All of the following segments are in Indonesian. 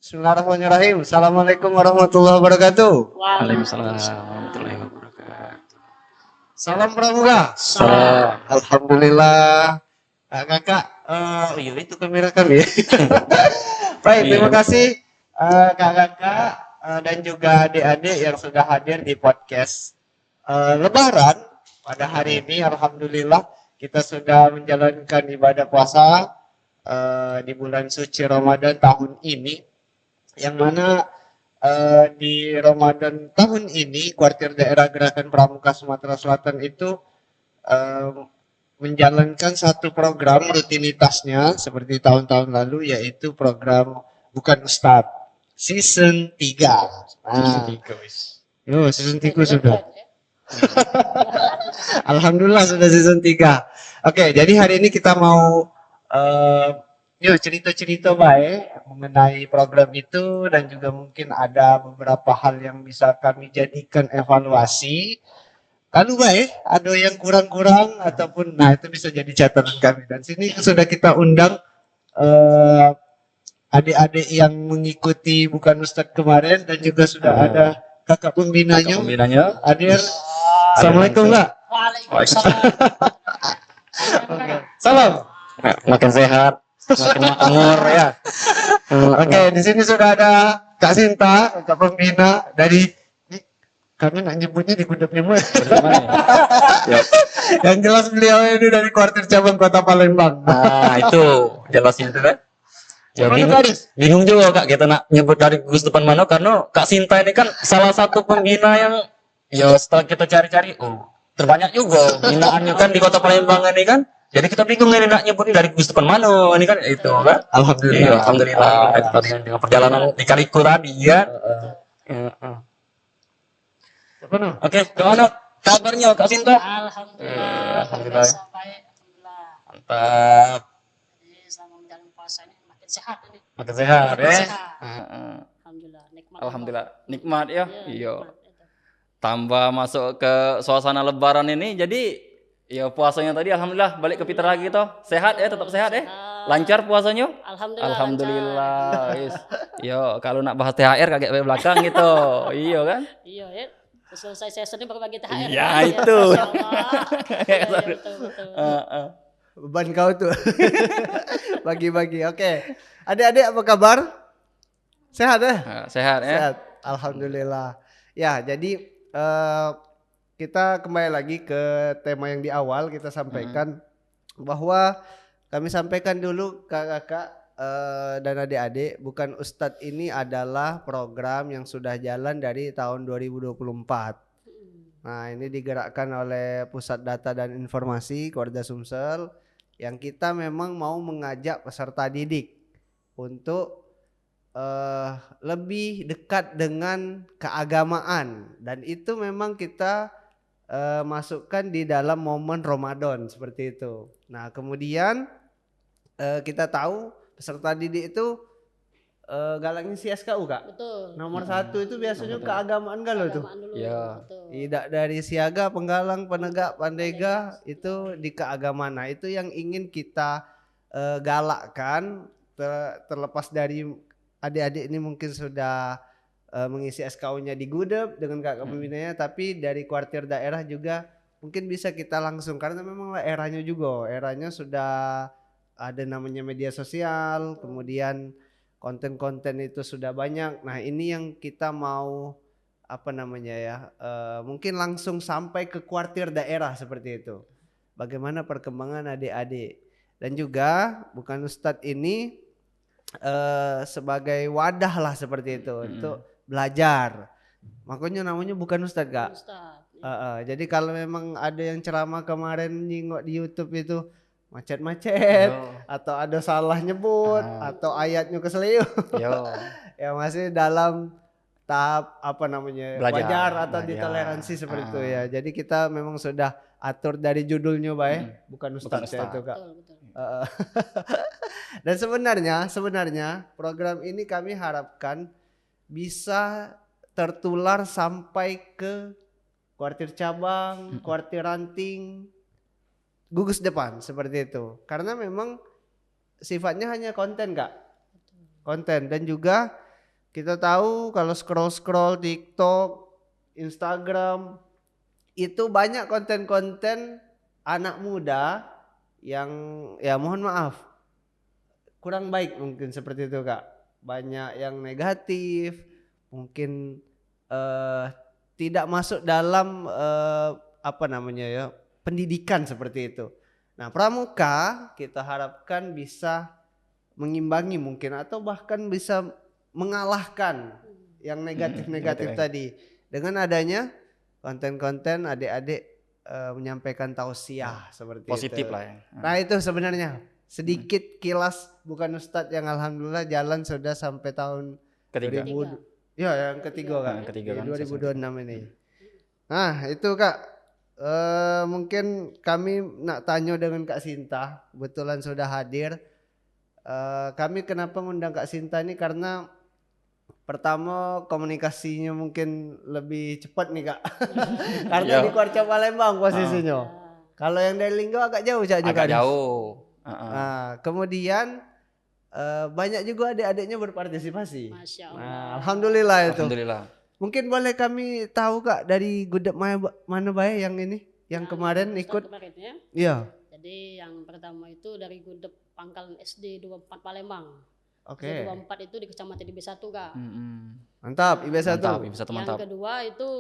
Bismillahirrahmanirrahim. Assalamualaikum warahmatullahi wabarakatuh. Waalaikumsalam warahmatullahi wabarakatuh. Salam pramuka. Salam. Alhamdulillah. Kakak, iya itu kamera kami. Baik, Iya. terima kasih kakak dan juga adik-adik yang sudah hadir di podcast Lebaran pada hari ini. Alhamdulillah kita sudah menjalankan ibadah puasa di bulan suci Ramadan tahun ini, yang mana di Ramadan tahun ini kuartir daerah Gerakan Pramuka Sumatera Selatan itu eh, menjalankan satu program rutinitasnya seperti tahun-tahun lalu, yaitu program Bukan Ustadz season 3. Nah, season 3 sudah. Alhamdulillah sudah season 3. Oke, jadi hari ini kita mau yuk cerita-cerita baik mengenai program itu, dan juga mungkin ada beberapa hal yang bisa kami jadikan evaluasi. Kalau baik ada yang kurang-kurang ataupun itu bisa jadi catatan kami. Dan sini sudah kita undang eh, adik-adik yang mengikuti Bukan Ustadz kemarin, dan juga sudah ada kakak pembinanya. Hadir. Assalamualaikum, Mbak. Waalaikumsalam. Salam. Makin sehat, makin makmur ya. Oke, di sini sudah ada Kak Sinta, Kak Pembina dari kami nak nyebutnya di Gudang Memo. Ya. Yang jelas beliau ini dari kuartir cabang Kota Palembang. Nah, itu jelasnya itu kan. Ya Gimana, bingung juga Kak kita nak nyebut dari Gus depan mana, karena Kak Sinta ini kan salah satu pembina yang ya setelah kita cari-cari terbanyak juga binaannya kan di Kota Palembang ini kan. Jadi kita bingung ini nak nyebutnya dari Gus depan mana ini kan itu kan. Alhamdulillah. Iya, alhamdulillah. Itu tadi dengan perjalanan di Kaliku tadi ya. Oke, gimana kabarnya Kak Sinta? Alhamdulillah. Alhamdulillah. Sampai alhamdulillah. Mantap. Jadi selama menjalani puasa ini makin sehat ini. Makin sehat ya. Sehat. Alhamdulillah. Nikmat. Alhamdulillah nikmat ya. Iya. nikmat itu. Tambah masuk ke suasana lebaran ini, jadi ya puasanya tadi alhamdulillah balik ke Peter lagi toh. Sehat ya, tetap sehat ya. Lancar puasanya? Alhamdulillah. Alhamdulillah. Yes. Yo, kalau nak bahas THR kaget ke belakang gitu. Iya kan? Lancar. Iya ya. Selesai sesi ini baru bagi THR. Iya, itu. Masya Allah. Iya, betul. Beban kau tuh. Bagi-bagi. Oke. Adik-adik apa kabar? Sehat ya? Sehat ya. Sehat. Alhamdulillah. Ya, jadi kita kembali lagi ke tema yang di awal kita sampaikan, bahwa kami sampaikan dulu kakak dan adik-adik, Bukan Ustadz ini adalah program yang sudah jalan dari tahun 2024. Nah, ini digerakkan oleh Pusat Data dan Informasi Keluarga Sumsel, yang kita memang mau mengajak peserta didik untuk lebih dekat dengan keagamaan, dan itu memang kita masukkan di dalam momen Ramadan seperti itu. Nah, kemudian kita tahu peserta didik itu galaknya si SKU Kak. Betul. Nomor satu itu biasanya keagamaan galau tuh. Keagamaan dulu. Ya. Betul. Tidak dari siaga, penggalang, penegak, pandega, itu di keagamaan. Nah, itu yang ingin kita galakkan, terlepas dari adik-adik ini mungkin sudah mengisi SKU-nya di Gudep dengan kakak pembinanya, tapi dari kuartir daerah juga mungkin bisa kita langsung, karena memang eranya juga, eranya sudah ada namanya media sosial, kemudian konten-konten itu sudah banyak. Nah, ini yang kita mau mungkin langsung sampai ke kuartir daerah seperti itu. Bagaimana perkembangan adik-adik, dan juga Bukan Ustadz ini sebagai wadah lah seperti itu untuk belajar. Makanya namanya Bukan Ustadz Kak. Ustadz. Jadi kalau memang ada yang ceramah kemarin nyingok di YouTube itu macet-macet, atau ada salah nyebut, atau ayatnya keselio, ya masih dalam tahap wajar atau ditoleransi seperti itu ya. Jadi kita memang sudah atur dari judulnya Bukan Ustadz ya itu Kak. Betul. Dan sebenarnya program ini kami harapkan bisa tertular sampai ke kuartir cabang, kuartir ranting, gugus depan seperti itu. Karena memang sifatnya hanya konten Kak. Konten, dan juga kita tahu kalau scroll TikTok, Instagram itu banyak konten-konten anak muda yang ya mohon maaf kurang baik mungkin seperti itu Kak. Banyak yang negatif, mungkin tidak masuk dalam apa namanya ya, pendidikan seperti itu. Nah, Pramuka kita harapkan bisa mengimbangi mungkin atau bahkan bisa mengalahkan yang negatif-negatif tadi dengan adanya konten-konten adik-adik menyampaikan tausiah seperti Positif itu. lah ya. Nah, itu sebenarnya sedikit kilas bukan Ustadz yang alhamdulillah jalan sudah sampai tahun Ketiga. 2000. Ya, yang ketiga Kak. Yang ketiga kan, 2026 ini. Nah, itu Kak. Mungkin kami nak tanya dengan Kak Sinta, kebetulan sudah hadir. Kami kenapa ngundang Kak Sinta ini karena pertama komunikasinya mungkin lebih cepat nih Kak. Karena Iya. di Kuarco Palembang posisinya. Kalau yang dari Linggo agak jauh Cak juga. Agak jauh. Nah, kemudian banyak juga adik-adiknya berpartisipasi. Masya Allah. Nah, alhamdulillah itu. Alhamdulillah. Mungkin boleh kami tahu Kak dari Gudeg mana bae yang ini, yang kemarin Ustaz ikut? kemarin ya. Iya. Jadi yang pertama itu dari Gudeg Pangkalan SD 24 Palembang. Oke. SD 24 itu di Kecamatan IB1 Kak. Mantap, IB1. Mantap, bisa Yang mantap. kedua itu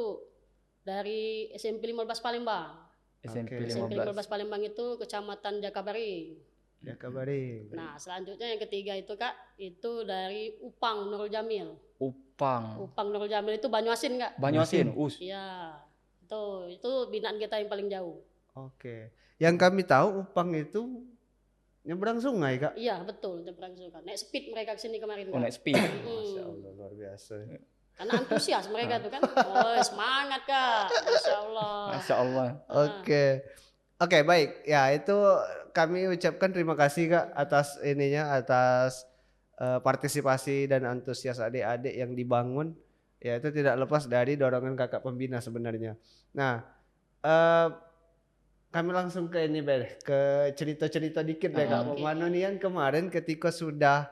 dari SMP 15 Palembang. SMP Oke. SMP 15. 15 Palembang itu Kecamatan Jakabaring. Ya kabari. Nah, selanjutnya yang ketiga itu Kak, itu dari Upang Nurul Jamil. Upang. Upang Nurul Jamil itu Banyuasin Kak. Banyuasin. Iya. Itu binaan kita yang paling jauh. Oke. Yang kami tahu Upang itu nyebrang sungai Kak. Iya, betul, nyebrang Kak. Naik speed mereka ke sini kemarin Oh, Kak. naik speed. Masya Allah luar biasa. Karena antusias mereka tuh kan. Oh, semangat Kak. Masya Allah. Masya Allah. Oke. Oke, baik. Ya, itu kami ucapkan terima kasih Kak atas ininya, atas partisipasi dan antusias adik-adik yang dibangun. Ya, itu tidak lepas dari dorongan kakak pembina sebenarnya. Nah, kami langsung ke ini ke cerita-cerita dikit deh Kak. Oke. Manonian kemarin ketika sudah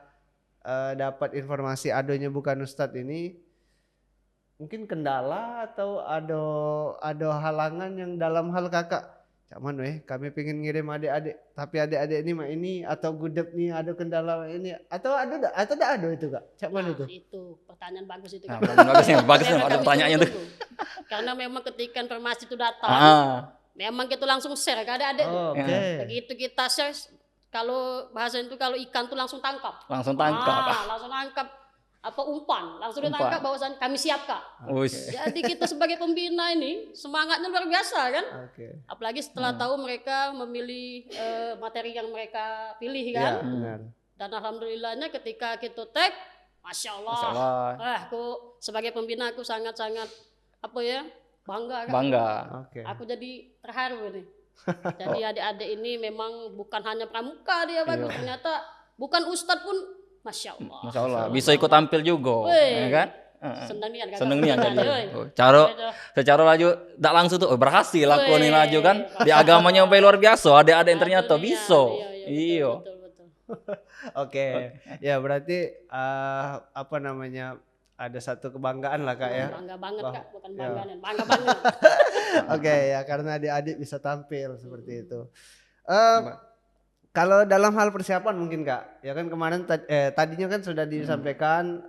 dapat informasi adonya bukan Ustadz ini, mungkin kendala atau ada halangan yang dalam hal kakak. Cak man kami pengen ngirim adik-adik, tapi adik-adik ini mah ini atau gudeg nih ada kendala ini atau ada itu Kak. Cak man Nah, itu? itu pertanyaan bagus itu Nah, Kak. bagusnya Memang ada kami pertanyaannya tuh. tunggu-tunggu. Karena memang ketika informasi itu datang, memang kita langsung share ke adik-adik. Oke. Begitu kita share, kalau bahasa itu kalau ikan tuh langsung tangkap. Langsung tangkap. Langsung tangkap apa umpan, langsung Umpan. ditangkap bahwasan kami siap Kak. Wis. Jadi kita sebagai pembina ini semangatnya luar biasa kan. Oke. Apalagi setelah tahu mereka memilih materi yang mereka pilih Ya, kan. benar. Dan alhamdulillahnya ketika kita tag, Masya Allah. Masya Allah. Aku sebagai pembina aku sangat-sangat apa ya bangga kan. Bangga. Oke. Aku jadi terharu ini. Jadi adik-adik ini memang bukan hanya pramuka dia bagus, ternyata bukan ustadz pun Masya Allah. Masya Allah. Bisa ikut tampil juga. Wih. Ya kan? Senang nih kan. Seneng nih jadi. Woi. Secara laju tak langsung tuh berhasil aku nih Wih. laju kan. Di agamanya sampai luar biasa. Adik-adik yang ternyata Aduh, bisa. Iya. Iya. Betul. Oke. Ya berarti apa namanya ada satu kebanggaan lah Kak ya. Bangga banget Bang- Kak, bukan ya. banggaan. Bangga banget. Oke ya karena adik-adik bisa tampil seperti itu. Kalau dalam hal persiapan mungkin Kak, ya kan kemarin tadinya kan sudah disampaikan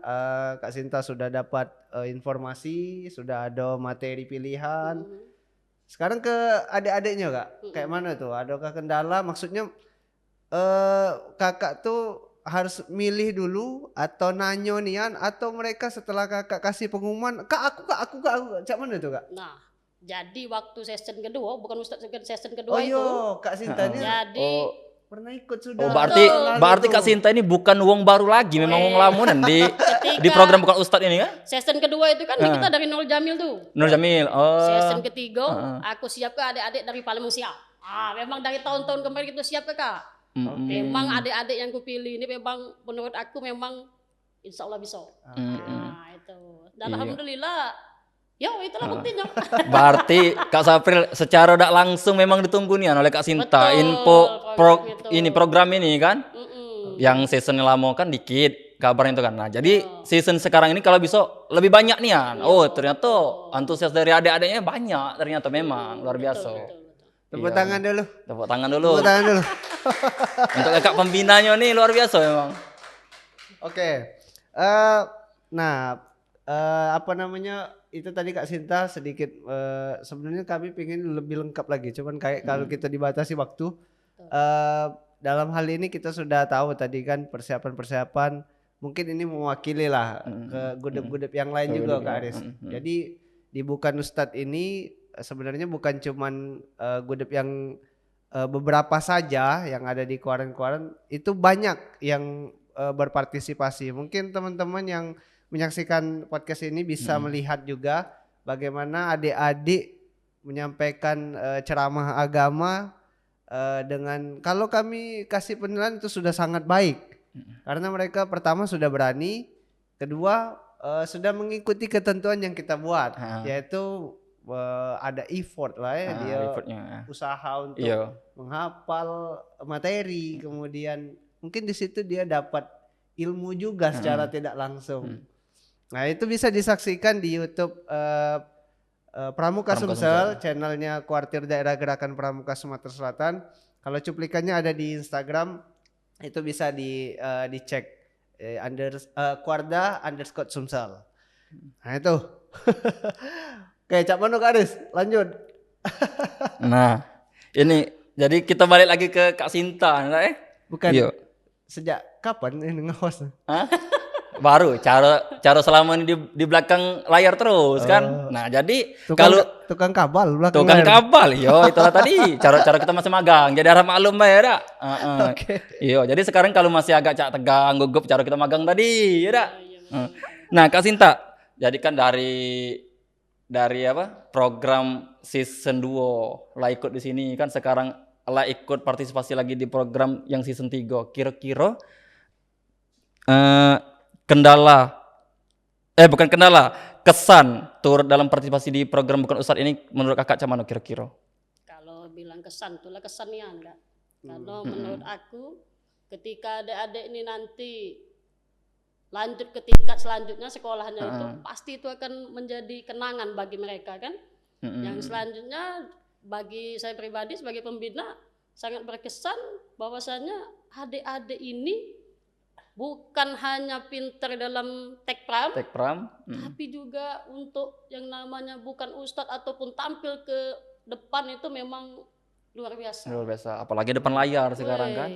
Kak Sinta sudah dapat informasi, sudah ada materi pilihan. Sekarang ke adik-adiknya Kak, kayak mana tuh? Adakah kendala? Maksudnya kakak tuh harus milih dulu atau nanyo nian atau mereka setelah kakak kasih pengumuman, Kak aku, cak mana tuh Kak? Nah, jadi waktu session kedua, bukan Ustadz session kedua Oh itu. iya, Kak Sinta ini Jadi pernah ikut sudah. Oh berarti Lalu Kak tuh. Sinta ini bukan wong baru lagi, memang wong lamunan di program bukan Ustadz ini kan? session kedua itu kan kita dari Nurul Jamil tuh. Nur Jamil. Oh. Session ketiga, aku siap ke adik-adik dari Palembang siap. Memang dari tahun-tahun kemarin kita siap ke Kak. Memang adik-adik yang kupilih ini memang menurut aku memang insya Allah bisa. Nah itu. Dan Iya. alhamdulillah, ya itulah buktinya. Berarti Kak Sapril secara tidak langsung memang ditunggu nih oleh Kak Sinta Betul, info program itu. program ini kan? Mm-mm. Yang season lama kan dikit. kabarnya itu kan. Nah, jadi season sekarang ini kalau bisa lebih banyak nih ya. Oh, ternyata antusias dari adik-adiknya banyak ternyata memang luar biasa. Tepuk tangan dulu. Tepuk tangan dulu. Tepuk tangan dulu. Untuk kakak pembinanya nih luar biasa memang. Oke. Apa namanya? Itu tadi Kak Sinta sedikit sebenarnya kami pengen lebih lengkap lagi. Cuman kayak kalau kita dibatasi waktu dalam hal ini kita sudah tahu tadi kan persiapan-persiapan mungkin ini mewakili lah ke gudep-gudep yang lain juga Kak Aris. Jadi di Bukan Ustadz ini sebenarnya bukan cuman gudep yang beberapa saja yang ada di Kuaren-Kuaren, itu banyak yang berpartisipasi. Mungkin teman-teman yang menyaksikan podcast ini bisa melihat juga bagaimana adik-adik menyampaikan ceramah agama dengan kalau kami kasih penilaian itu sudah sangat baik. Karena mereka pertama sudah berani, kedua sudah mengikuti ketentuan yang kita buat, yaitu ada effort lah ya, dia usaha untuk menghafal materi, kemudian mungkin di situ dia dapat ilmu juga secara tidak langsung. Nah itu bisa disaksikan di YouTube Pramuka Sumsel, channelnya Kuartir Daerah Gerakan Pramuka Sumatera Selatan. Kalau cuplikannya ada di Instagram, itu bisa dicek Kuarda_Sumsel. Nah itu. Oke, Cak Mano Kak Aris, lanjut. Nah, ini jadi kita balik lagi ke Kak Sinta, Bukan. Yo. Sejak kapan ini nge-host? Baru cara selama ini di belakang layar terus kan. Nah, jadi tukang kabal belakang tukang layar. kabal, itu lah tadi. Cara kita masih magang. Jadi harap maklum ya dak. Oke. Iya, jadi sekarang kalau masih agak tegang, gugup cara kita magang tadi, ya dak. Nah, Kak Sinta, jadi kan dari apa? Program season 2 lah ikut di sini kan, sekarang lah ikut partisipasi lagi di program yang season 3. Kira-kira kesan turut dalam partisipasi di program Bukan Ustadz ini menurut kakak Camano kira-kira? Kalau bilang kesan, itulah kesannya enggak. Karena menurut aku ketika adik-adik ini nanti lanjut ke tingkat selanjutnya sekolahnya itu pasti itu akan menjadi kenangan bagi mereka kan. Yang selanjutnya bagi saya pribadi sebagai pembina sangat berkesan bahwasanya adik-adik ini bukan hanya pintar dalam tekpram, tapi juga untuk yang namanya Bukan Ustadz ataupun tampil ke depan itu memang luar biasa. Luar biasa, apalagi depan layar sekarang kan.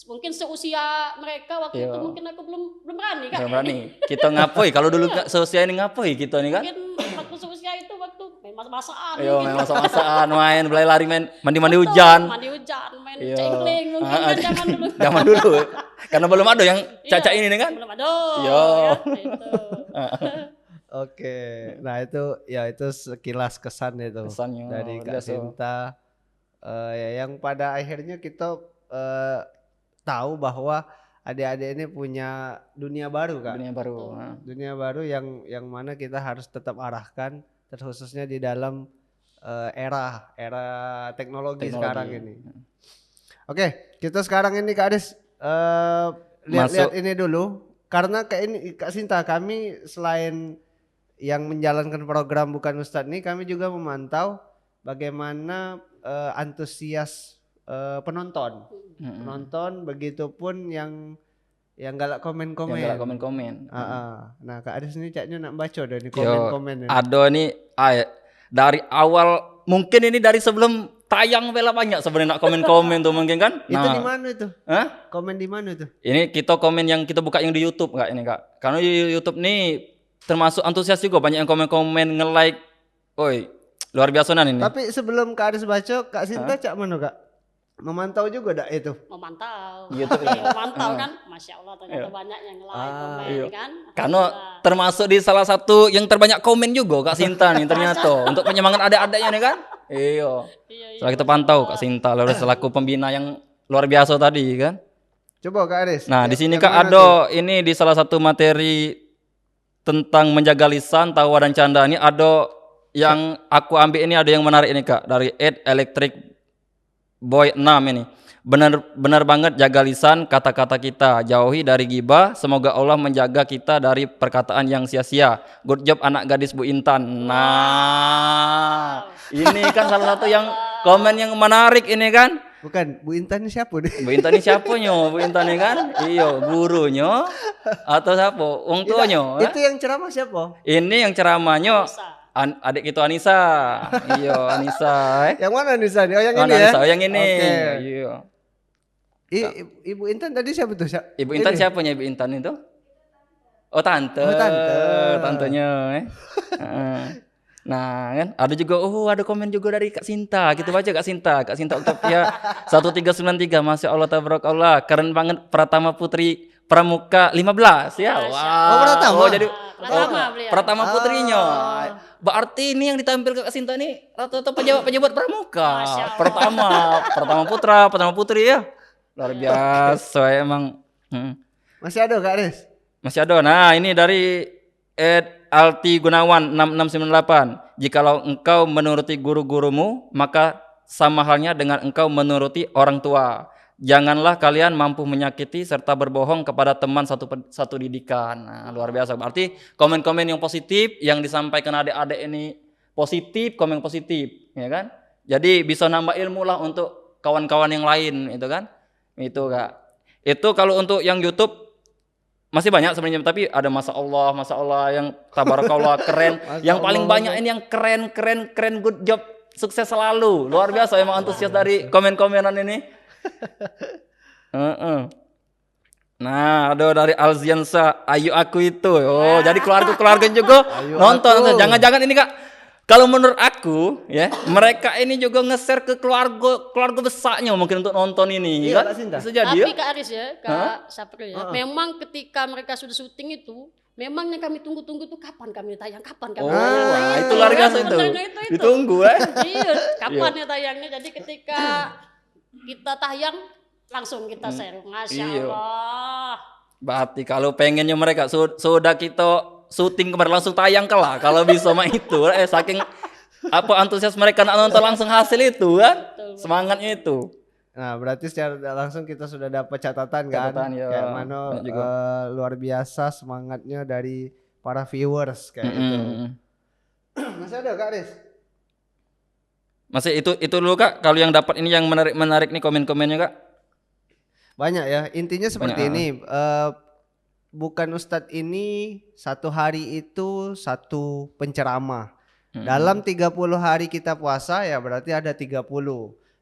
Mungkin seusia mereka waktu itu mungkin aku belum berani kan. Belum berani. Kita ngapoi kalau dulu seusia ini ngapoi kita nih kan. Mungkin waktu seusia itu waktu main masak-masakan. Iya, main masak-masakan, main lari main mandi-mandi hujan. Main cengkling mungkin kan zaman dulu. Zaman dulu. Karena belum ada yang caca ini nih kan. Belum ada. Iya. Oke. Nah, itu sekilas kesan itu Kesannya dari Kak Sinta yang pada akhirnya kita tahu bahwa adik-adik ini punya dunia baru Kak. Dunia baru yang mana kita harus tetap arahkan, terkhususnya di dalam era teknologi sekarang ini. Oke, kita sekarang ini Kak Aris lihat ini dulu, karena Kak Sinta, kami selain yang menjalankan program Bukan Ustadz ini, kami juga memantau bagaimana antusias penonton, begitupun yang galak komen-komen. Nah, Kak Aris ini caknya nak baca dah nih komen-komen. Ada nih dari awal, mungkin ini dari sebelum tayang bela banyak sebenarnya nak komen-komen tuh mungkin kan. Itu di mana itu? Komen di mana itu? Ini kita komen yang kita buka yang di YouTube Kak ini Kak. Karena di YouTube nih termasuk antusias juga, banyak yang komen-komen, nge-like. Oi, luar biasa ini. Tapi sebelum Kak Aris baca, Kak Sinta cak mana Kak? Memantau juga dak itu? Memantau. YouTube memantau kan? Masya Allah ternyata banyak yang like, komen kan. Karena termasuk di salah satu yang terbanyak komen juga Kak Sinta nih ternyata. Untuk penyemangat adik-adiknya nih kan. Iya. Setelah kita pantau Kak Sinta lalu selaku pembina yang luar biasa tadi kan. Coba Kak Aris. Nah, di sini Kak ada ini di salah satu materi tentang menjaga lisan, tawa dan canda ini ada yang aku ambil ini, ada yang menarik ini Kak, dari Ed Electric Boy 6 ini. Benar banget jaga lisan kata-kata kita, jauhi dari ghibah. Semoga Allah menjaga kita dari perkataan yang sia-sia. Good job anak gadis Bu Intan. Nah, ini kan salah satu yang komen yang menarik ini kan. Bukan, Bu Intan ini siapa nih? Bu Intan ini siapa nyo? Bu Intan ini kan? Iya, gurunya atau siapa? Wong tuanya. Itu yang ceramah siapa? Ini yang ceramahnya Bisa. adik itu Anissa. Iya, Anissa. Yang mana nih Sani? Oh yang ini ya? Anissa, yang ini. Oke. Iya. Ibu Intan tadi siapa tuh? Ibu Intan Ini? siapanya Ibu Intan itu? Oh tante. Oh, tante. Tantenya. Heeh. Nah kan ada juga ada komen juga dari Kak Sinta. Kita baca Kak Sinta Octavia 1393. Masya Allah tabarakallah. Keren banget Pratama Putri Pramuka 15 ya. Masya Wow. Oh, Pratama. Oh, jadi Pratama beliau. Pratama putrinya. Berarti ini yang ditampilkan Kak Sinta nih rata-rata pejabat Pramuka. Masya Allah. Pertama putra, Pratama putri ya. Luar biasa emang. Masih ada Kak Aris? Masih ada. Nah, ini dari Ed Alti Gunawan 6698. Jikalau engkau menuruti guru-gurumu, maka sama halnya dengan engkau menuruti orang tua. Janganlah kalian mampu menyakiti serta berbohong kepada teman satu didikan. Nah, luar biasa. Berarti komen-komen yang positif yang disampaikan adik-adik ini positif, komen positif, ya kan? Jadi bisa nambah ilmu lah untuk kawan-kawan yang lain, itu kan? Itu Kak. Itu kalau untuk yang YouTube masih banyak sebenarnya, tapi ada Masya Allah yang tabarakallah keren. Yang paling banyak ini yang keren, good job, sukses selalu. Luar biasa emang antusias dari komen-komenan ini. Nah, ada dari Alziansa, ayo aku itu. Oh, jadi keluarga juga Ayo nonton. aku. Jangan-jangan ini Kak. Kalau menurut aku, ya, mereka ini juga nge-share ke keluarga besarnya mungkin untuk nonton ini, Iya, kan? Kak Sinta. Bisa jadi Tapi ya. Kak Aris ya, Kak Sapri ya. Memang ketika mereka sudah syuting itu, memang yang kami tunggu-tunggu tuh kapan kami tayang, kapan kami Oh, tayang. wah, itu luar biasa itu. Benernya itu. Ditunggu Iya, kapan ya tayangnya. Jadi ketika kita tayang langsung kita share. Masya Iya. Allah. Berarti kalau pengennya mereka sudah kita syuting kemarin langsung tayang lah kalau bisa mah itu. Saking apa antusias mereka nak nonton langsung hasil itu kan. Semangatnya itu. Nah, berarti secara tidak langsung kita sudah dapat catatan kan? Catatan, ya. Kayak mana Banyak juga. luar biasa semangatnya dari para viewers kayak gitu. Masih ada Kak Aris? Masih itu dulu Kak. Kalau yang dapat ini yang menarik nih komen-komennya Kak. Banyak ya. Intinya seperti Banyak, ini. Bukan Ustadz ini satu hari itu satu penceramah. Dalam 30 hari kita puasa ya berarti ada 30.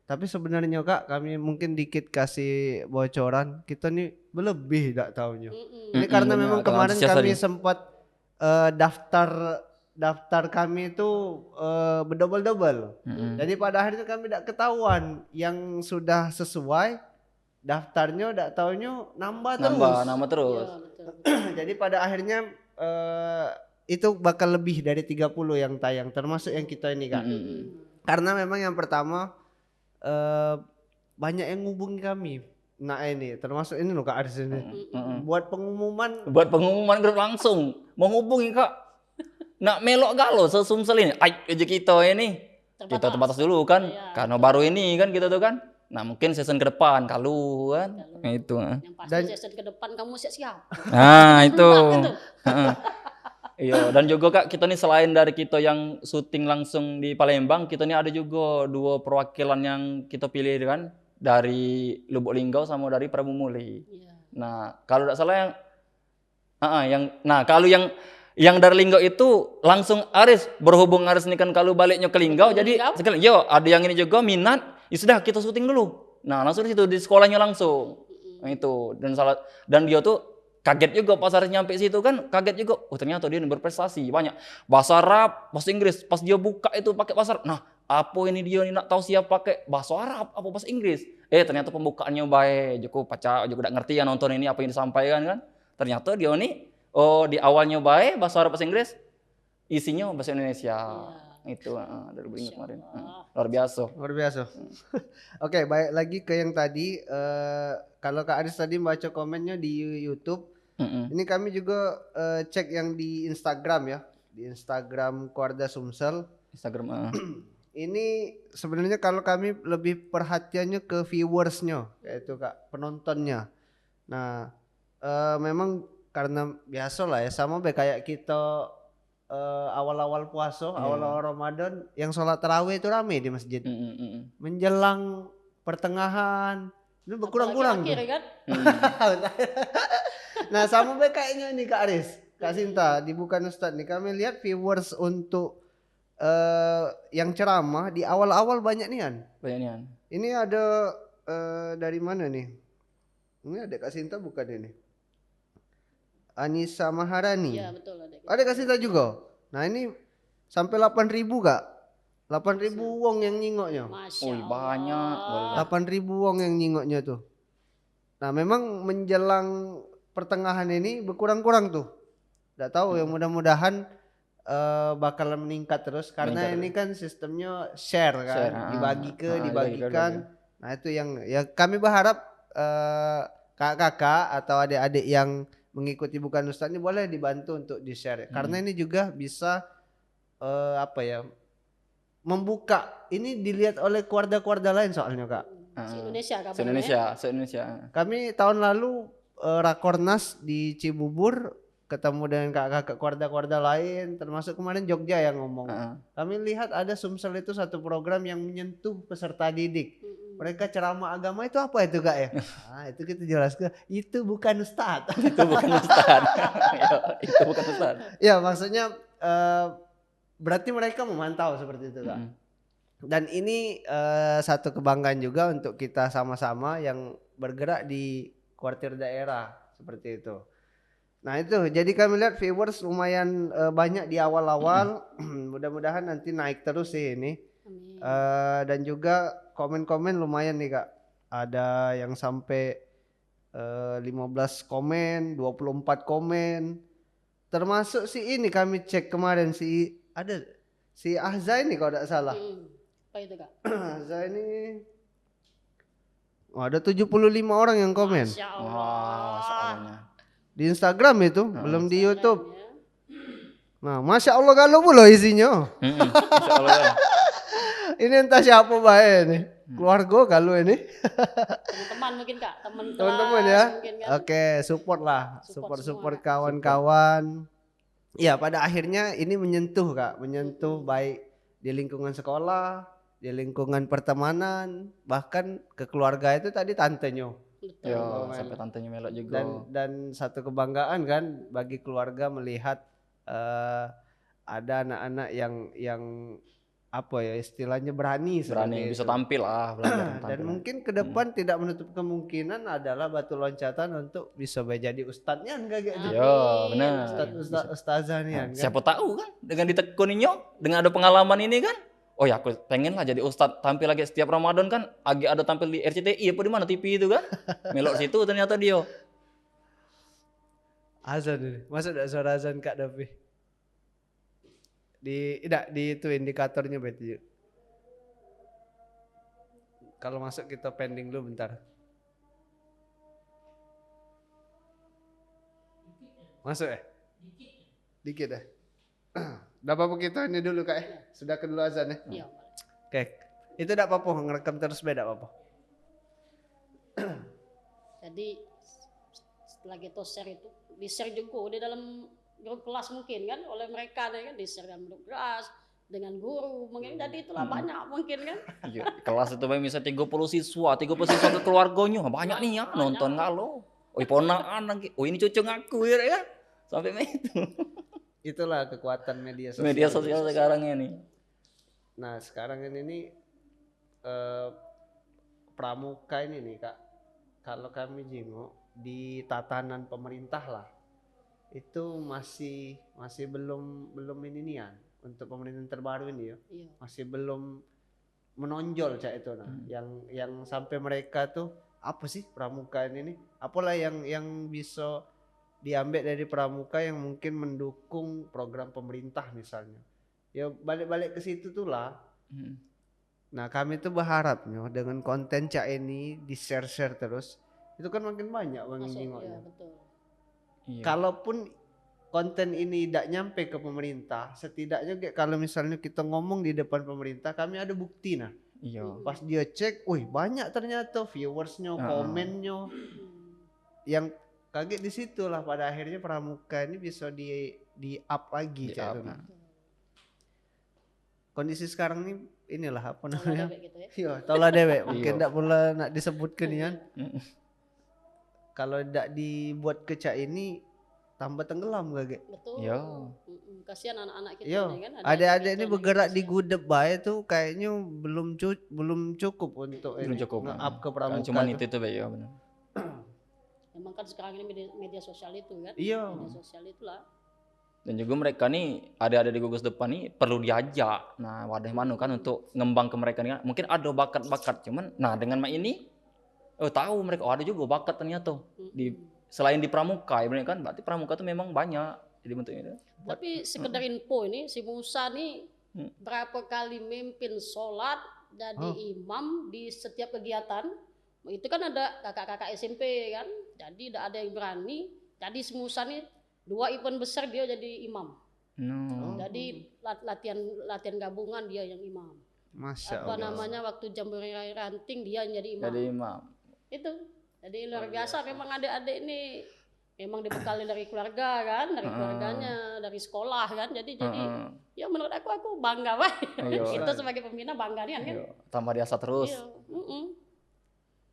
Tapi sebenarnya Kak, kami mungkin dikit kasih bocoran. Kita nih berlebih tak taunya. Ini karena benar. memang Kalau kemarin antusias kami tadi. sempat daftar kami itu berdouble-double. Jadi pada akhirnya kami tidak ketahuan yang sudah sesuai daftarnya tidak taunya nambah terus. Nambah terus. Ya, betul. Jadi pada akhirnya itu bakal lebih dari 30 yang tayang termasuk yang kita ini Kak. Karena memang yang pertama banyak yang ngubungi kami. Nah ini termasuk ini loh Kak Aris ini. Buat pengumuman Grup langsung menghubungi Kak. Nak melok galo sesumsel ini. Aja kita ini. Kita terbatas dulu kan. Iya. Karena baru ini kan kita tuh kan. Nah mungkin season ke depan kalau kan. Itu. Yang pasti season ke depan kamu siap-siap. Nah itu. Itu. Heeh. Iya, dan juga Kak, kita nih selain dari kita yang syuting langsung di Palembang, kita nih ada juga 2 perwakilan yang kita pilih kan dari Lubuk Linggau sama dari Prabu Muli. Iya. Nah, kalau tidak salah kalau yang dari Linggau itu langsung Aris berhubung Aris ini kan kalau baliknya ke Linggau jadi sekali ada yang ini juga minat, ya sudah kita syuting dulu. Nah, langsung di situ di sekolahnya langsung. Nah, itu dan dia tuh kaget juga pas Aris nyampe situ kan kaget juga. Oh ternyata dia berprestasi banyak bahasa Arab, bahasa Inggris. Pas dia buka itu pakai bahasa Arab. Nah apa ini dia nak tahu siapa pakai bahasa Arab apa bahasa Inggris? Ternyata pembukaannya baik. Joko pacar juga udah ngerti ya nonton ini apa yang disampaikan kan. Ternyata dia ini di awalnya baik bahasa Arab bahasa Inggris, isinya bahasa Indonesia. Itu dari Beringin kemarin. Luar biasa. Oke, baik lagi ke yang tadi. Kalau Kak Aris tadi baca komennya di YouTube, ini kami juga cek yang di Instagram ya, di Instagram Keluarga Sumsel. Instagram. ini sebenarnya kalau kami lebih perhatiannya ke viewersnya, yaitu Kak, penontonnya. Nah, memang karena biasa lah ya, sama kayak kita awal-awal puasa, awal-awal Ramadan, yang sholat tarawih itu rame di masjid. Menjelang pertengahan, itu berkurang-kurang tuh. Akhir-akhir kan? Nah, sama kayaknya nih Kak Aris, Kak Sinta, di Bukan Ustadz nih, kami lihat viewers untuk yang ceramah di awal-awal banyak nian. Ini ada dari mana nih? Ini ada Kak Sinta bukan ini? Anissa Maharani. Iya betul ada. Ada Kak Sinta juga. Nah ini sampai 8.000 Kak. 8.000 wong yang nyingoknya. Masya Allah. Banyak. 8.000 wong yang nyingoknya tuh. Nah memang menjelang pertengahan ini berkurang-kurang tuh. Nggak tahu ya, mudah-mudahan bakalan meningkat terus karena ini kan sistemnya share kan, dibagikan. Nah itu yang ya kami berharap kakak-kakak atau adik-adik yang mengikuti Bukan Ustadz ini boleh dibantu untuk di-share karena ini juga bisa membuka, ini dilihat oleh keluarga-keluarga lain soalnya Kak. Se-Indonesia. Kami tahun lalu Rakornas di Cibubur ketemu dengan kakak-kakak keluarga-keluarga lain, termasuk kemarin Jogja yang ngomong. Kami lihat ada Sumsel itu satu program yang menyentuh peserta didik. Mereka ceramah agama itu apa itu Kak ya? Itu kita jelaskan, itu bukan Ustadz. Itu bukan Ustadz. Itu bukan Ustadz. Ya maksudnya berarti mereka memantau seperti itu Kak. Dan ini satu kebanggaan juga untuk kita sama-sama yang bergerak di kuartir daerah seperti itu. Nah itu, jadi kami lihat viewers lumayan banyak di awal-awal. Mudah-mudahan nanti naik terus sih ini. Dan juga komen-komen lumayan nih Kak. Ada yang sampai 15 komen, 24 komen. Termasuk si ini kami cek kemarin si Ahza ini kalau tidak salah. Apa itu Kak? Ahza ini ada 75 orang yang komen. Masya Allah. Di Instagram itu, belum di YouTube. Nah, Masya Allah galau pula isinya. Masya Allah. Ini entah siapa bae nih. Keluarga galau ini. Teman-teman mungkin Kak, teman-teman ya. Oke, support lah, support kawan-kawan. Ya, pada akhirnya ini menyentuh Kak, menyentuh baik di lingkungan sekolah, di lingkungan pertemanan, bahkan ke keluarga itu tadi tantenya. Sampai tantenya melok juga. Dan satu kebanggaan kan bagi keluarga melihat ada anak-anak yang apa ya istilahnya berani bisa tampil lah belajar. Dan mungkin ke depan tidak menutup kemungkinan adalah batu loncatan untuk bisa menjadi ustadznya enggak gitu. Benar. Ustazah nih kan. Siapa tahu kan dengan ditekuninya, dengan ada pengalaman ini kan. Oh ya aku pengen lah jadi ustadz, tampil lagi setiap Ramadan kan, ada tampil di RCTI apa di mana TV itu kan. Melok situ ternyata dia. Azan ini. Masuk enggak suara azan Kak Davi? Di itu indikatornya berarti. Kalau masuk kita pending dulu bentar. Masuk ya? Dikit ya? Udah apa-apa kita ini dulu Kak ya? Sudah kedua azan ya? Iya. Oke. Itu enggak apa-apa, ngerekam terus beda apa-apa. Jadi setelah kita share itu, di-share juga di dalam grup kelas mungkin kan oleh mereka kan, di-share dalam grup kelas dengan guru mungkin, jadi itulah banyak mungkin kan. Kelas itu bisa 30 siswa ke keluarganya, banyak nih ya nonton kalau. Ponaan lagi. Ini cucu ngaku ya. Sampai itu. Itulah kekuatan media sosial. Media sosial sekarang ini. Nah, sekarang ini pramuka ini nih Kak. Kalau kami jenguk di tatanan pemerintah lah. Itu masih belum inian untuk pemerintahan terbaru ini ya. Masih belum menonjol Cak itu nah. Yang sampai mereka tuh apa sih pramuka ini nih? Apalah yang bisa diambil dari pramuka yang mungkin mendukung program pemerintah misalnya. Ya balik-balik ke situ tuh lah. Nah kami tuh berharapnya dengan konten Cak ini di-share terus, itu kan makin banyak Bang Jingoknya. Betul. Kalaupun konten ini tidak nyampe ke pemerintah, setidaknya kayak kalau misalnya kita ngomong di depan pemerintah, kami ada bukti nah. Iya. Pas dia cek, wih banyak ternyata viewersnya, komennya. Yang kaget di situ lah pada akhirnya Pramuka ini bisa di up lagi cak tuh. Kondisi sekarang nih inilah apa namanya? Gitu ya. Iya, taulah dewek. Mungkin tidak pula nak disebutkan kan. Kalau tidak dibuat kecak ini tambah tenggelam gak? Betul. Iya. Kasihan anak-anak kita Iya. ini kan. Adik-adik ini bergerak di gudeg bae tuh kayaknya belum cukup untuk Belum cukup. nge-up ke Pramuka. Cuman tuh. itu Bay, ya benar. Memang kan sekarang ini media sosial itu kan. Iya. Media sosial itulah. Dan juga mereka nih ada di gugus depan nih perlu diajak. Nah, wadah mana kan untuk ngembang ke mereka nih. Mungkin ada bakat-bakat cuman nah dengan ini tahu mereka ada juga bakat ternyata di selain di Pramuka ya benar kan berarti Pramuka tuh memang banyak jadi bentuknya itu. Tapi sekedar info ini si Musa nih berapa kali mimpin sholat jadi imam di setiap kegiatan. Itu kan ada kakak-kakak SMP kan. Jadi tidak ada yang berani. Jadi si Musa nih 2 event besar dia jadi imam. Jadi latihan gabungan dia yang imam. Masya Apa Allah. namanya waktu Jambore Ranting dia yang jadi imam. Jadi imam. Itu. Jadi luar biasa memang adik-adik ini memang dibekali dari keluarga kan, dari keluarganya, dari sekolah kan. Jadi ya menurut aku bangga Pak. Kita sebagai pembina bangga nih kan. Iya, tambah diasah terus. Iya.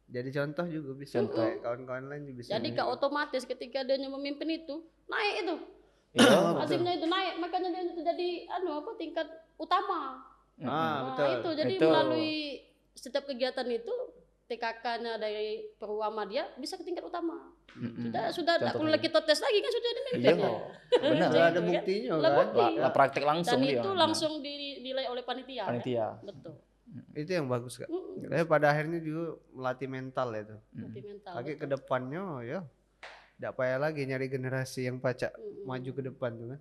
Jadi contoh juga bisa kayak kawan-kawan lain juga bisa. Jadi otomatis ketika dia memimpin itu naik itu. Iya. Hasilnya itu naik, makanya dia itu jadi tingkat utama. Betul. Itu jadi Itu. melalui setiap kegiatan itu TKK-nya dari Perwama dia bisa ke tingkat utama. Sudah tidak perlu kita tes lagi kan sudah dimimpin Iya. ya. Benar. Sudah ada buktinya Lah, kan. bukti. Lah praktek langsung Dan dia. itu langsung dinilai oleh panitia. Panitia. Kan? Betul. Itu yang bagus Kak. Tapi pada akhirnya juga melatih mental itu. Lebih mental. Lagi ke depannya ya. Tidak payah lagi nyari generasi yang pacak maju ke depan tuh kan.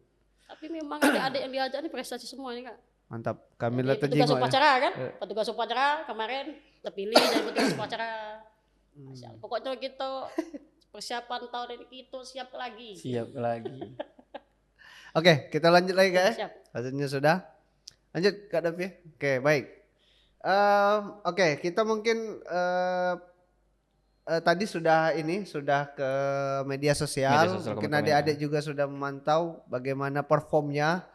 Tapi memang adik-adik yang diajak ini prestasi semua nih Kak. Mantap. Kami Jadi lihat petugas ya. upacara kan, petugas upacara kemarin terpilih jadi petugas upacara. Masya Allah. Pokoknya kita persiapan tahun ini kita siap lagi. Siap lagi. Oke, kita lanjut lagi Kak ya. Siap. Hasilnya sudah. Lanjut Kak Davi. Oke, baik. Oke, kita mungkin tadi sudah ke media sosial. Mungkin adik-adik juga sudah memantau bagaimana performnya.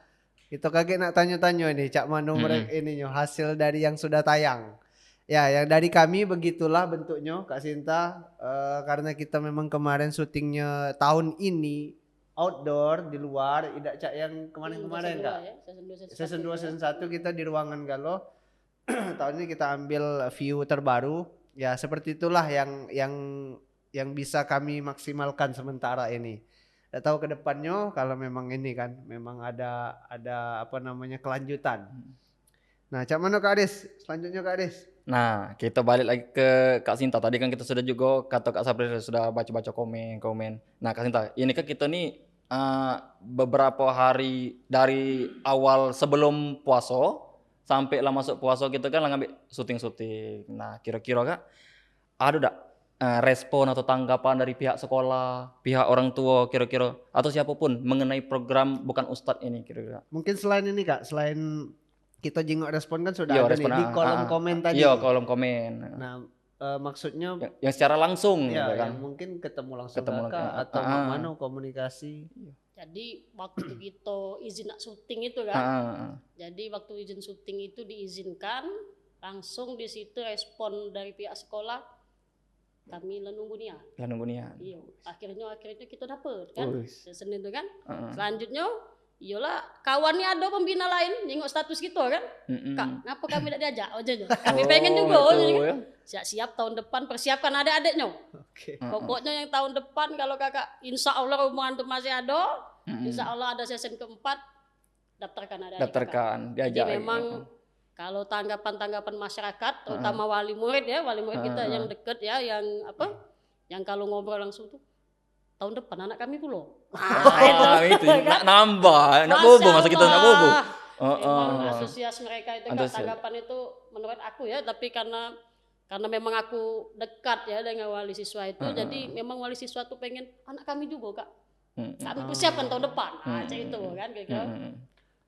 Kita kaget nak tanya-tanya ini Cak Mano mereka ininya hasil dari yang sudah tayang. Ya, yang dari kami begitulah bentuknya Kak Sinta. Karena kita memang kemarin syutingnya tahun ini outdoor di luar, tidak Cak yang kemarin-kemarin Kak. Ya, Season 2, season 1 kita di ruangan Galo. Tahun ini kita ambil view terbaru. Ya, seperti itulah yang bisa kami maksimalkan sementara ini. Tidak tahu ke depannya kalau memang ini kan memang ada apa namanya kelanjutan. Nah, Cak Mano Kak Adis, selanjutnya Kak Adis. Nah, kita balik lagi ke Kak Sinta. Tadi kan kita sudah juga kata Kak Sabri sudah baca-baca komen. Nah, Kak Sinta, ini kan kita nih beberapa hari dari awal sebelum puasa sampai lah masuk puasa kita kan lah ngambil syuting. Nah, kira-kira Kak ada enggak respon atau tanggapan dari pihak sekolah, pihak orang tua kira-kira atau siapapun mengenai program Bukan Ustadz ini kira-kira? Mungkin selain ini Kak, selain kita jenguk respon kan sudah Iya, ada nih di kolom komen tadi. Iya, kolom komen. Nah, maksudnya Yang secara langsung ya, gitu kan. yang mungkin ketemu langsung Ketemu Kakak langsung. atau mana komunikasi. Jadi waktu kita izin nak syuting itu kan. Jadi waktu izin syuting itu diizinkan, langsung di situ respon dari pihak sekolah kami nunggu niat. Iya, akhirnya kita dapet kan. Senin itu kan. Selanjutnya iyalah kawannya ada pembina lain nengok status kita kan. Kak, ngapa kami tidak diajak aja? Kami pengen juga kan. Siap-siap tahun depan persiapkan adik-adiknya. Pokoknya yang tahun depan kalau Kakak insya Allah hubungan itu masih ada, insya Allah ada season keempat, daftarkan adik-adik. Daftarkan, diajak. Jadi memang kalau tanggapan masyarakat, terutama wali murid kita yang deket ya, yang kalau ngobrol langsung tuh tahun depan anak kami pula. Itu nak nambah, nak bobo masa kita nak bobo. Antusias mereka itu kan tanggapan itu menurut aku ya, tapi karena memang aku dekat ya dengan wali siswa itu, jadi memang wali siswa tuh pengen anak kami juga Kak Kami persiapkan tahun depan. Cak itu kan kira-kira.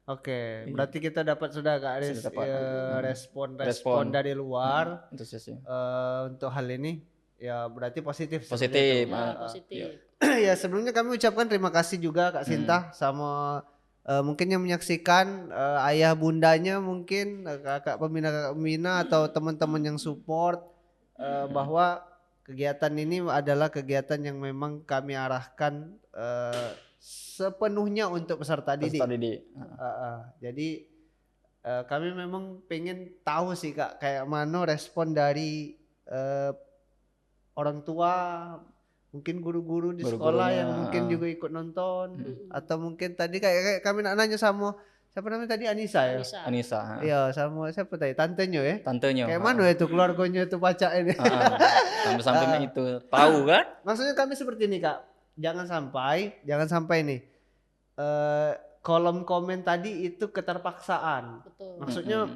Oke, berarti kita sudah Kak Aris Sudah dapat. respon dari luar Antusias ya. untuk hal ini. Ya berarti positif. Positif. Ya, positif. Ya sebelumnya kami ucapkan terima kasih juga Kak Sinta sama mungkin yang menyaksikan ayah bundanya mungkin kakak pembina atau teman-teman yang support bahwa kegiatan ini adalah kegiatan yang memang kami arahkan sepenuhnya untuk peserta didik. Jadi kami memang pengen tahu sih Kak kayak mana respon dari orang tua, mungkin guru-guru di sekolah yang mungkin juga ikut nonton atau mungkin tadi kayak kami nak nanya sama siapa namanya tadi Anissa ya? Anissa. Iya, sama siapa tadi? Tantenya ya? Tantenya. Kayak mana itu keluarganya itu pacak ini? Sampai itu tahu kan? Maksudnya kami seperti ini Kak. Jangan sampai nih kolom komen tadi itu keterpaksaan. Betul. Maksudnya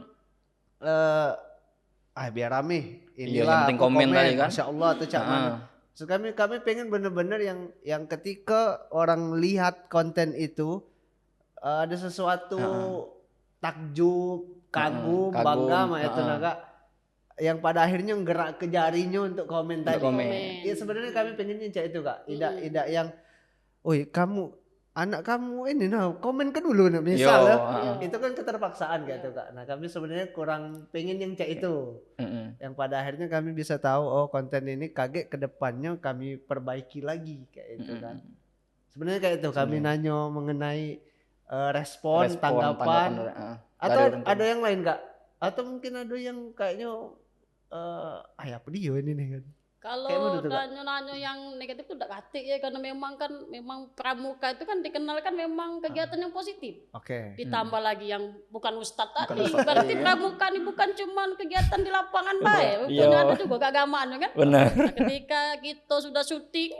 biar rame. Iya, yang Inilah penting aku komen tadi kan. Masya Allah atau cak mana. So, kami pengen bener-bener yang ketika orang lihat konten itu ada sesuatu takjub, kagum, bangga sama itu naga yang pada akhirnya nggerak ke jarinya untuk komen tadi. Iya sebenarnya kami pengennya cak itu Kak. Tidak yang anak kamu ini komen ke dulu misal itu kan keterpaksaan gitu Kak. Nah kami sebenarnya kurang pengen yang cak itu yang pada akhirnya kami bisa tahu konten ini kaget ke depannya kami perbaiki lagi kayak itu kan. Sebenarnya kayak itu kami nanya mengenai respon tanggapan atau ada yang lain Kak atau mungkin ada yang kayaknya apa dia ini nih kan. Kalau nanya-nanya yang negatif itu udah katik ya karena memang pramuka itu kan dikenal kan memang kegiatan yang positif. Oke. Ditambah lagi yang bukan ustadz tadi. Berarti pramuka ini bukan cuma kegiatan di lapangan baik, ada juga keagamaan kan? Benar. Nah, ketika kita sudah syuting,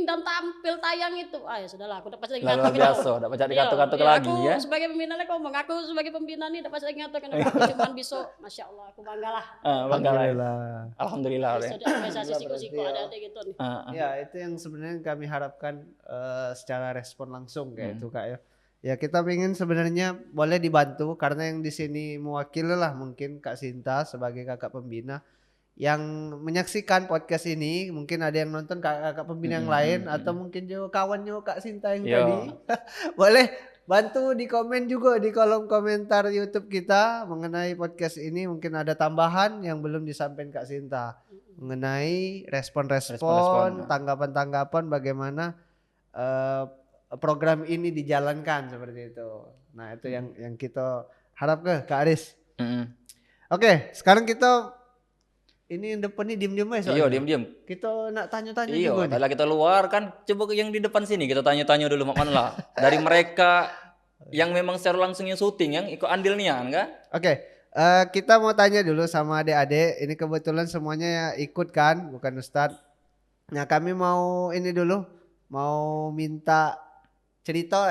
dan tampil tayang itu, ya sudahlah, aku dapat luar biasa, dapat cari kata-kata lagi ya. Aku sebagai pembina aku sebagai pembina nih dapat saya ingatkan aku cuma bisa, masya Allah, aku bangga lah. Alhamdulillah. Bisa diapresiasi siku-siku ada gitu nih. Ya itu yang sebenarnya kami harapkan secara respon langsung kayak itu Kak ya. Ya kita ingin sebenarnya boleh dibantu karena yang di sini mewakili lah mungkin Kak Sinta sebagai kakak pembina. Yang menyaksikan podcast ini mungkin ada yang nonton kakak pembina yang lain atau mungkin juga kawannya Kak Sinta yang tadi boleh bantu di komen juga di kolom komentar YouTube kita mengenai podcast ini mungkin ada tambahan yang belum disampaikan Kak Sinta mengenai respon-respon tanggapan-tanggapan bagaimana program ini dijalankan seperti itu. Nah itu yang kita harap ke Kak Aris. Oke, sekarang kita ini yang depan nih diem-diem aja soalnya. Iya, diem-diem. Kita nak tanya-tanya juga nih. Iya, kita luar kan coba yang di depan sini kita tanya-tanya dulu mana lah. Dari mereka yang memang secara langsungnya syuting yang ikut andil nian kan? Oke, kita mau tanya dulu sama adik-adik. Ini kebetulan semuanya ya ikut kan, bukan Ustadz. Nah, kami mau ini dulu, mau minta cerita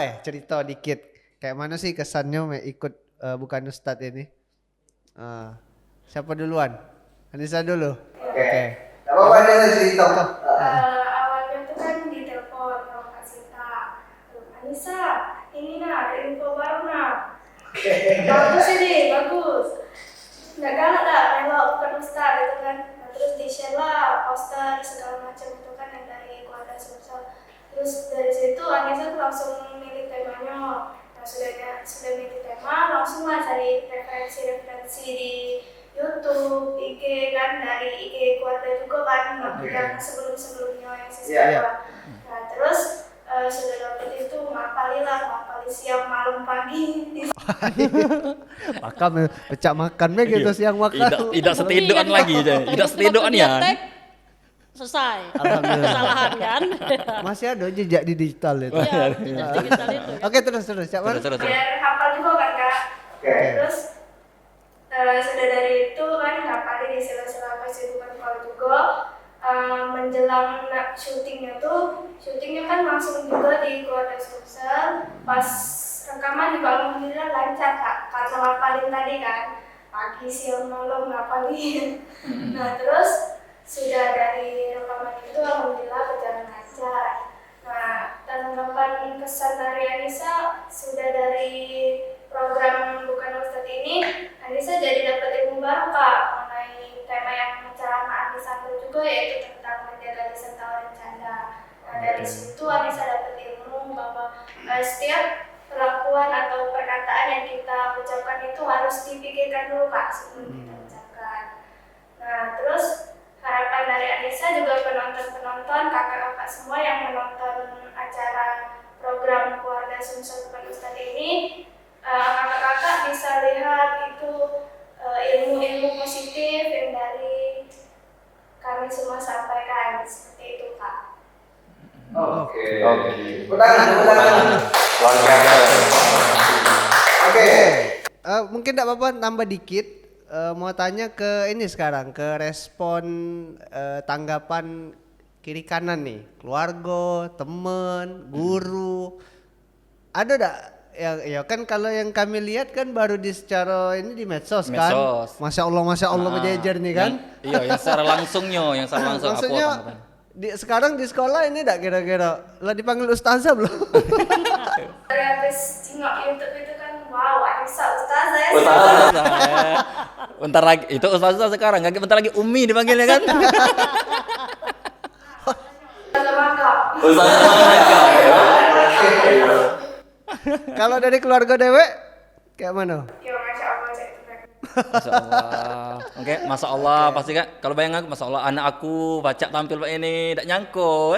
dikit. Kayak mana sih kesannya ikut bukan Ustadz ini? Siapa duluan? Anissa dulu. Oke. Apa ada cerita? Awalnya tuh kan ditelepon sama Kak Sinta. Anissa, ini ada info baru bagus ini, bagus. Nggak galak dah, melok bukan Ustadz gitu kan. Terus di-share lah poster segala macam itu kan yang dari keluarga sosial. Terus dari situ Anissa tuh langsung milih temanya. Nah sudah milih tema, langsung lah cari referensi di YouTube, IG kan dari IG keluarga juga kan yang sebelum-sebelumnya yang siswa. Nah terus sudah dapet itu ngapali siang malam pagi. Makan pecah makan gitu siang makan. Tidak setiduran lagi tidak setiduran ya. Selesai. Kesalahan kan. Masih ada jejak di digital itu. Iya, digital itu. Oke terus. Siapa? Biar hafal juga kan Kak. Terus sudah dari itu kan ngapalin di sela-sela kesibukan sekolah juga menjelang syutingnya kan langsung juga di keluarga sosial pas rekaman juga alhamdulillah lancar Kak karena ngapalin tadi kan pagi siang malam ngapalin. Nah terus sudah dari rekaman itu alhamdulillah berjalan lancar. Nah, tanggapan kesan dari Anissa sudah dari program Bukan Ustadz ini, Anissa jadi dapat ilmu baru Kak mengenai tema yang ceramah Anissa juga, yaitu tentang menjaga lisan tawa dan canda. Nah, dari situ Anissa dapat ilmu bahwa setiap perlakuan atau perkataan yang kita ucapkan itu harus dipikirkan dulu Kak sebelum kita ucapkan. Nah, terus harapan dari Anissa juga penonton-penonton, kakak-kakak semua yang menonton acara program Keluarga Sumsel Bukan Ustadz ini, kakak-kakak bisa lihat itu ilmu-ilmu positif yang dari kami semua sampaikan, seperti itu Kak. Oke. Ulangan. Oke. Mungkin tidak apa-apa nambah dikit. Mau tanya ke ini sekarang, ke respon tanggapan kiri kanan nih, keluarga, temen, guru. Ada enggak yang ya kan kalau yang kami lihat kan baru di secara ini di medsos kan. Masya Allah berjejer nih kan. Yang secara langsungnya, yang secara langsung Maksudnya sekarang di sekolah ini enggak kira-kira lah dipanggil ustazah belum? Dari habis tengok YouTube itu kan, wow, Anissa ustazah ya. Bentar lagi, itu ustazah sekarang, bentar lagi Umi dipanggilnya kan? Ustazah Maka. Kalau dari keluarga Dewe kayak mana? Ya Masya Allah, saya itu kan. Masya Allah. Oke, Masya Allah pasti kan. Kalau bayang aku, Masya Allah anak aku baca tampil pak ini, tidak nyangko.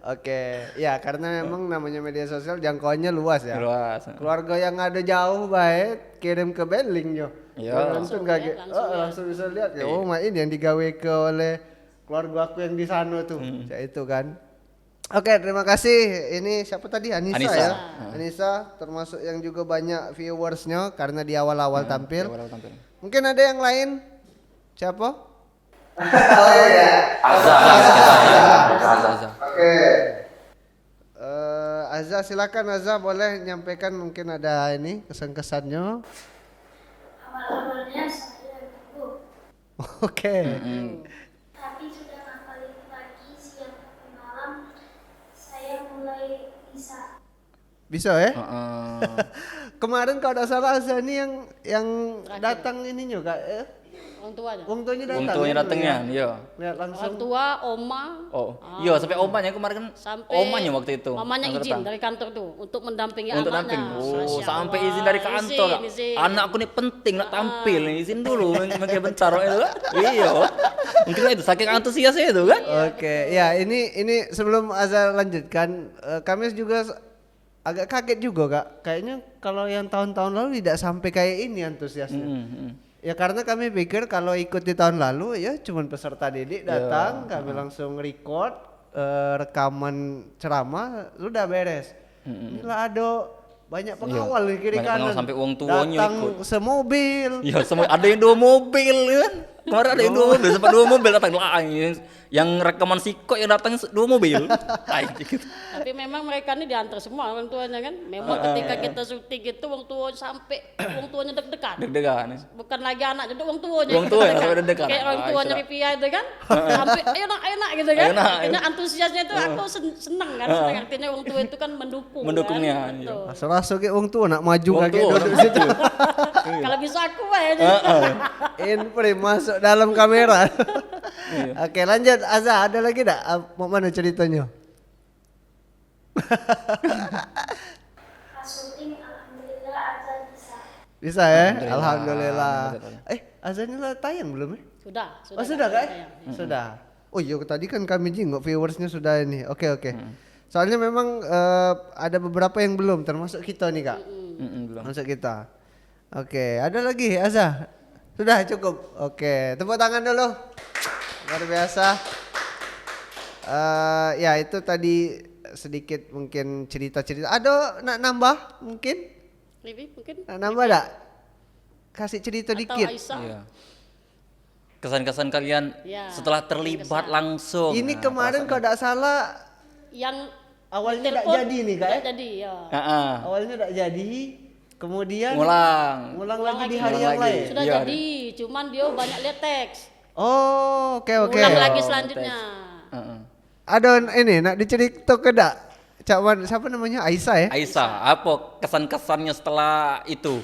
Oke, ya karena memang namanya media sosial jangkauannya luas ya. Luas. Keluarga yang ada jauh baik kirim ke Beling yo. Iya. Langsung kaget. Langsung bisa lihat ya. Oh, ini yang digawe ke oleh keluarga aku yang di sana tuh. Ya itu kan. Oke, terima kasih. Ini siapa tadi? Anissa ya. Anissa termasuk yang juga banyak viewersnya karena di awal-awal tampil. Mungkin ada yang lain? Siapa? Oh iya. Azza. Oke. Azza, silakan Azza, boleh nyampaikan mungkin ada ini kesan-kesannya. Awal-awalnya saya gugup, Oke. tapi sudah ngapalin pagi, siang, sampai malam, saya mulai bisa. Bisa ya? Kemarin kalau tidak salah Azza ini yang datang ininya Kak. Orang tuanya. Wong tuanya datang. Wong tuanya datangnya, iya. Lihat langsung. Orang tua, oma. Oh, iya sampai omanya kemarin kan. Sampai Omanya waktu itu. mamanya yang izin datang. dari kantor tuh untuk mendampingi Untuk anaknya. namping. Oh, Masya sampai Allah. izin dari kantor. Izin. Anakku nih penting nak tampil, izin dulu pakai bencar itu kan. Iya. Mungkin itu saking antusiasnya itu kan. Oke, ya ini sebelum Azza lanjutkan, kami juga agak kaget juga Kak. Kayaknya kalau yang tahun-tahun lalu tidak sampai kayak ini antusiasnya. Ya karena kami pikir kalau ikut di tahun lalu ya cuman peserta didik datang, kami langsung record rekaman ceramah, sudah beres. Inilah ada banyak pengawal di kiri banyak pengawal kanan. sampai wong tuanya datang ikut. semobil. Iya, semua ada yang 2 mobil kan. Kemarin ada yang 2 mobil, sempat 2 mobil datang lah. Yang rekaman Siko yang datang 2 mobil. Gitu. Tapi memang mereka ini diantar semua orang tuanya kan. Memang ketika kita syuting itu orang tua sampai orang tuanya deg-degan. Deg-degan. Bukan lagi anaknya, itu orang tuanya. Orang tuanya sampai deg-degan. Kayak orang tuanya Aisyah. Ripia itu kan. Sampai ayo nak gitu kan. Ayo nak. Karena antusiasnya itu aku seneng kan. Seneng artinya orang tua itu kan mendukung. Mendukungnya, Kan? iya. Betul. Masuk ke wong tua nak maju Wong kaget tua, duduk nak situ. Kalau bisa aku aja. Infre masuk dalam kamera. Oke, lanjut Azza, ada lagi enggak? Mau mana ceritanya? Pas syuting, alhamdulillah Azza bisa. Bisa ya? Alhamdulillah. Alhamdulillah. Alhamdulillah. Azza ini lah tayang belum ya? Sudah. Oh sudah kan? Ya. Sudah. Oh iya tadi kan kami jingok viewersnya sudah ini. Oke. Soalnya memang ada beberapa yang belum, termasuk kita nih Kak. Belum. Termasuk kita. Oke, ada lagi Azza? Sudah cukup. Oke, tepuk tangan dulu. Luar biasa. Ya itu tadi sedikit mungkin cerita-cerita. Ada nak nambah mungkin? Livi mungkin? Nak nambah enggak? Kasih cerita Atau dikit. Aisyah. Iya. Kesan-kesan kalian Ya, setelah terlibat langsung. Ini Nah, kemarin kalau tidak salah Yang awalnya tidak telepon, jadi nih Kak. tidak Ya? jadi ya. Awalnya tidak jadi, kemudian Ngulang. ulang lagi di lagi. hari yang Ulang lagi. lain. Sudah Iya, jadi, cuman dia banyak lihat teks. Oh, oke. Ulang lagi selanjutnya. ada ini nak dicerita ke dak? Cak Wan, siapa namanya? Aisyah ya? Aisyah, apa kesan-kesannya setelah itu?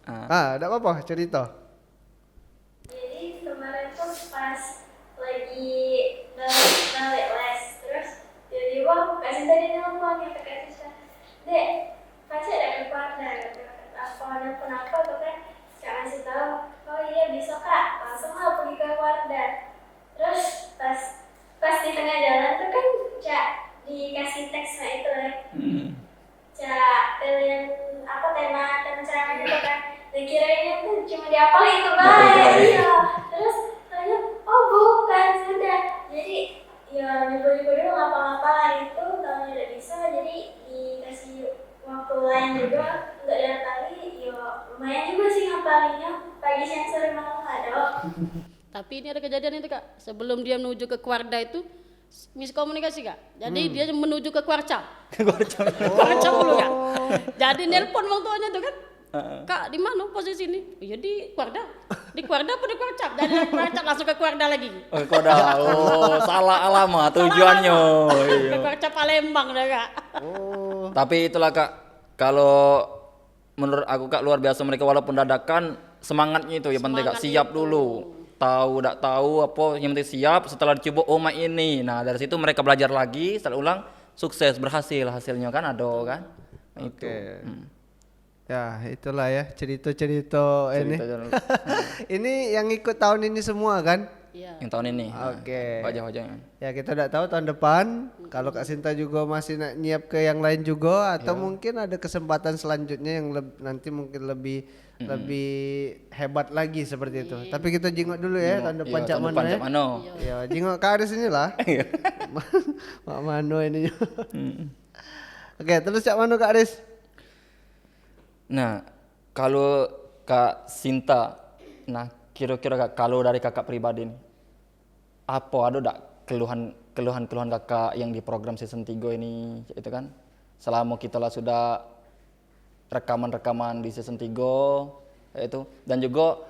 Enggak apa-apa, cerita. Jadi kemarin tuh pas lagi balik les, terus tiba-tiba kasih tadi nelfon ya Kak Sisa, Dek, pasti ada partner, apa kenapa tuh kan? Kak kasih tahu, oh iya bisa Kak, langsung lah pergi ke Wardah. Terus pas di tengah jalan tuh kan Cak dikasih teksnya itu ya, Cak pilihan apa tema ceramah gitu kan. Dikirainnya tuh cuma diapalin itu baik, iya. Terus tanya, oh bukan, sudah. Jadi ya nyoba-nyoba dulu ngapa-ngapain itu, kalau tidak bisa, jadi dikasih waktu lain juga untuk diapali. Ya lumayan juga sih ngapalinnya, pagi siang sore malam ada. Tapi ini ada kejadian itu Kak, sebelum dia menuju ke Kwarda itu miskomunikasi Kak. Jadi dia menuju ke Kwarca. Kwarca dulu Kak. Jadi nelpon orang tuanya tuh kan. Kak, di mana posisi ini? Iya di Kwarda. Di Kwarda apa di Kwarca? Dari Kwarca langsung ke Kwarda lagi. Oh, Kwarda. Oh, salah alamat tujuannya. Ke Kwarca Palembang dah Kak. Tapi itulah Kak, kalau menurut aku Kak luar biasa mereka walaupun dadakan semangatnya itu ya penting Kak, siap dulu. Tahu tak tahu apa yang penting siap, setelah dicoba oh ini. Nah, dari situ mereka belajar lagi, setelah ulang sukses berhasil hasilnya kan ada kan. Itu. Ya, itulah ya cerita-cerita ini. Ini yang ikut tahun ini semua kan? Iya. Yang tahun ini. Oke. Wajah-wajahnya. Ya kita tidak tahu tahun depan kalau Kak Sinta juga masih nak nyiap ke yang lain juga atau mungkin ada kesempatan selanjutnya yang nanti mungkin lebih hebat lagi seperti itu. Tapi kita jenguk dulu ya tahun depan Cak Mano ya. Ya, jenguk Kak Aris inilah. Mak Mano ini. Oke, terus Cak Mano Kak Aris. Nah, kalau Kak Sinta, nah kira-kira Kak, kalau dari kakak pribadi nih, apa ada tak keluhan kakak yang di program season 3 ini, itu kan? Selama kita lah sudah rekaman di season 3, itu dan juga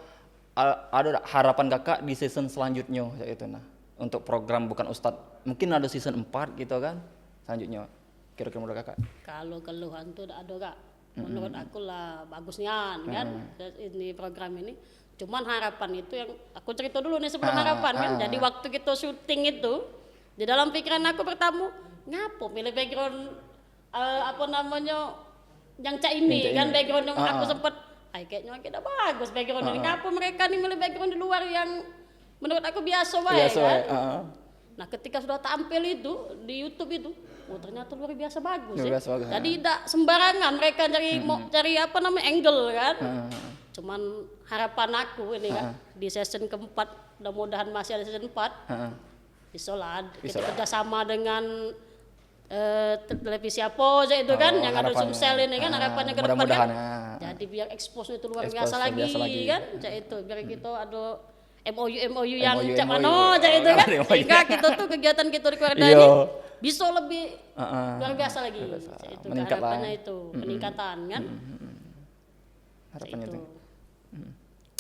ada tak harapan kakak di season selanjutnya, itu nah, untuk program Bukan Ustadz, mungkin ada season 4 gitu kan, selanjutnya, kira-kira menurut kakak? Kalau keluhan tuh ada Kak. Menurut aku lah bagusnya kan ini program ini. Cuman harapan itu yang aku cerita dulu nih sebelum harapan kan. Jadi waktu kita syuting itu di dalam pikiran aku pertama ngapo milih background apa namanya yang Cak ini kan background yang aku sempat kayaknya kita bagus background ini. Ngapo mereka nih milih background di luar yang menurut aku biasa baik kan. Nah ketika sudah tampil itu di YouTube itu, oh ternyata luar biasa bagus ya. Jadi tidak sembarangan mereka cari apa namanya angle kan. Cuman harapan aku ini kan di season keempat, mudah-mudahan masih ada season 4. Bisa lah kita kerjasama dengan televisi apa aja itu kan yang ada Sumsel ini kan harapannya ke depan kan. Jadi biar expose itu luar biasa lagi kan. Itu biar kita ada MOU yang Cak Mano aja itu kan. Sehingga kita tuh kegiatan kita di Kwarda ini bisa lebih luar biasa lagi. Itu harapannya itu peningkatan kan. Harapannya itu.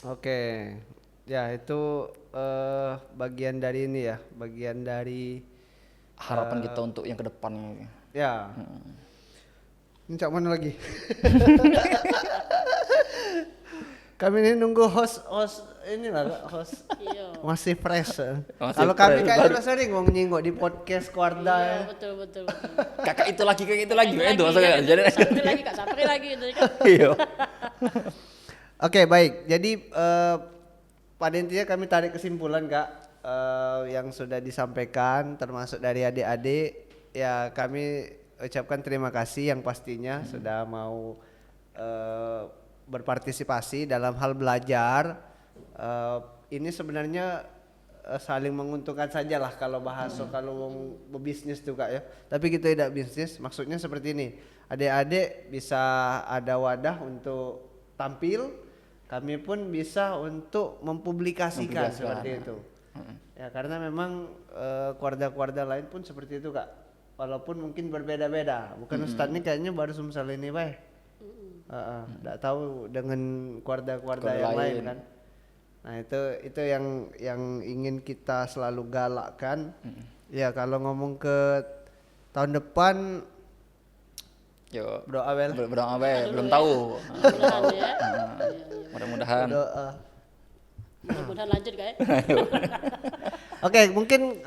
Oke. Ya, itu bagian dari ini ya, bagian dari harapan kita untuk yang ke depannya. Ya. Ini Cak Mano lagi. Kami ini nunggu host inilah host masih fresh. Kalau kami kayaknya udah sering mau nyinggung di podcast Kwarda. Iya, betul. Kakak itu lagi itu maksudnya. Jadi lagi Kak Sapri lagi itu kan. Iya. Oke, baik. Jadi pada intinya kami tarik kesimpulan Kak yang sudah disampaikan termasuk dari adik-adik ya kami ucapkan terima kasih yang pastinya sudah mau berpartisipasi dalam hal belajar. Ini sebenarnya saling menguntungkan saja lah kalau kalau berbisnis tuh Kak ya. Tapi kita tidak bisnis, maksudnya seperti ini. Adik-adik bisa ada wadah untuk tampil, kami pun bisa untuk mempublikasikan seperti itu. Ya karena memang keluarga-keluarga lain pun seperti itu Kak. Walaupun mungkin berbeda-beda. Bukan Ustadz ini kayaknya baru Sumsel ini baik. Nggak tahu dengan keluarga-keluarga yang lain kan. Nah itu yang ingin kita selalu galakkan. Ya kalau ngomong ke tahun depan, Yo, berdoa Bel. berdoa belum tahu. Mudah-mudahan ya. Mudah-mudahan. Berdoa. Mudah-mudahan lanjut kayak. Oke, mungkin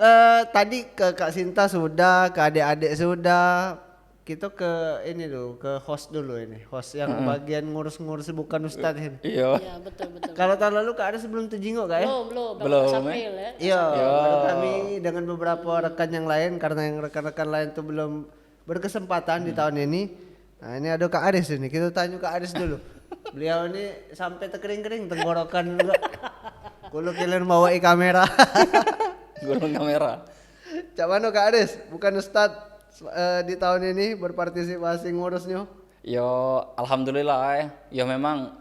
tadi ke Kak Sinta sudah, ke adik-adik sudah. Kita ke ini dulu, ke host dulu ini. Host yang bagian ngurus-ngurus bukan Ustadz ini. Iya. Iya betul. Kalau tahun lalu Kak Aris sebelum terjenguk Kak ya? Belum. Belum, April ya. Iya, baru kami dengan beberapa rekan yang lain karena yang rekan-rekan lain tuh belum berkesempatan di tahun ini. Nah, ini ada Kak Aris ini. Kita tanya Kak Aris dulu. Beliau ini sampai terkering-kering tenggorokan juga. Kulo kalian bawa kamera. Gulung kamera. Cak mana Kak Aris? Bukan Ustadz di tahun ini berpartisipasi ngurusnya. Yo, alhamdulillah ya memang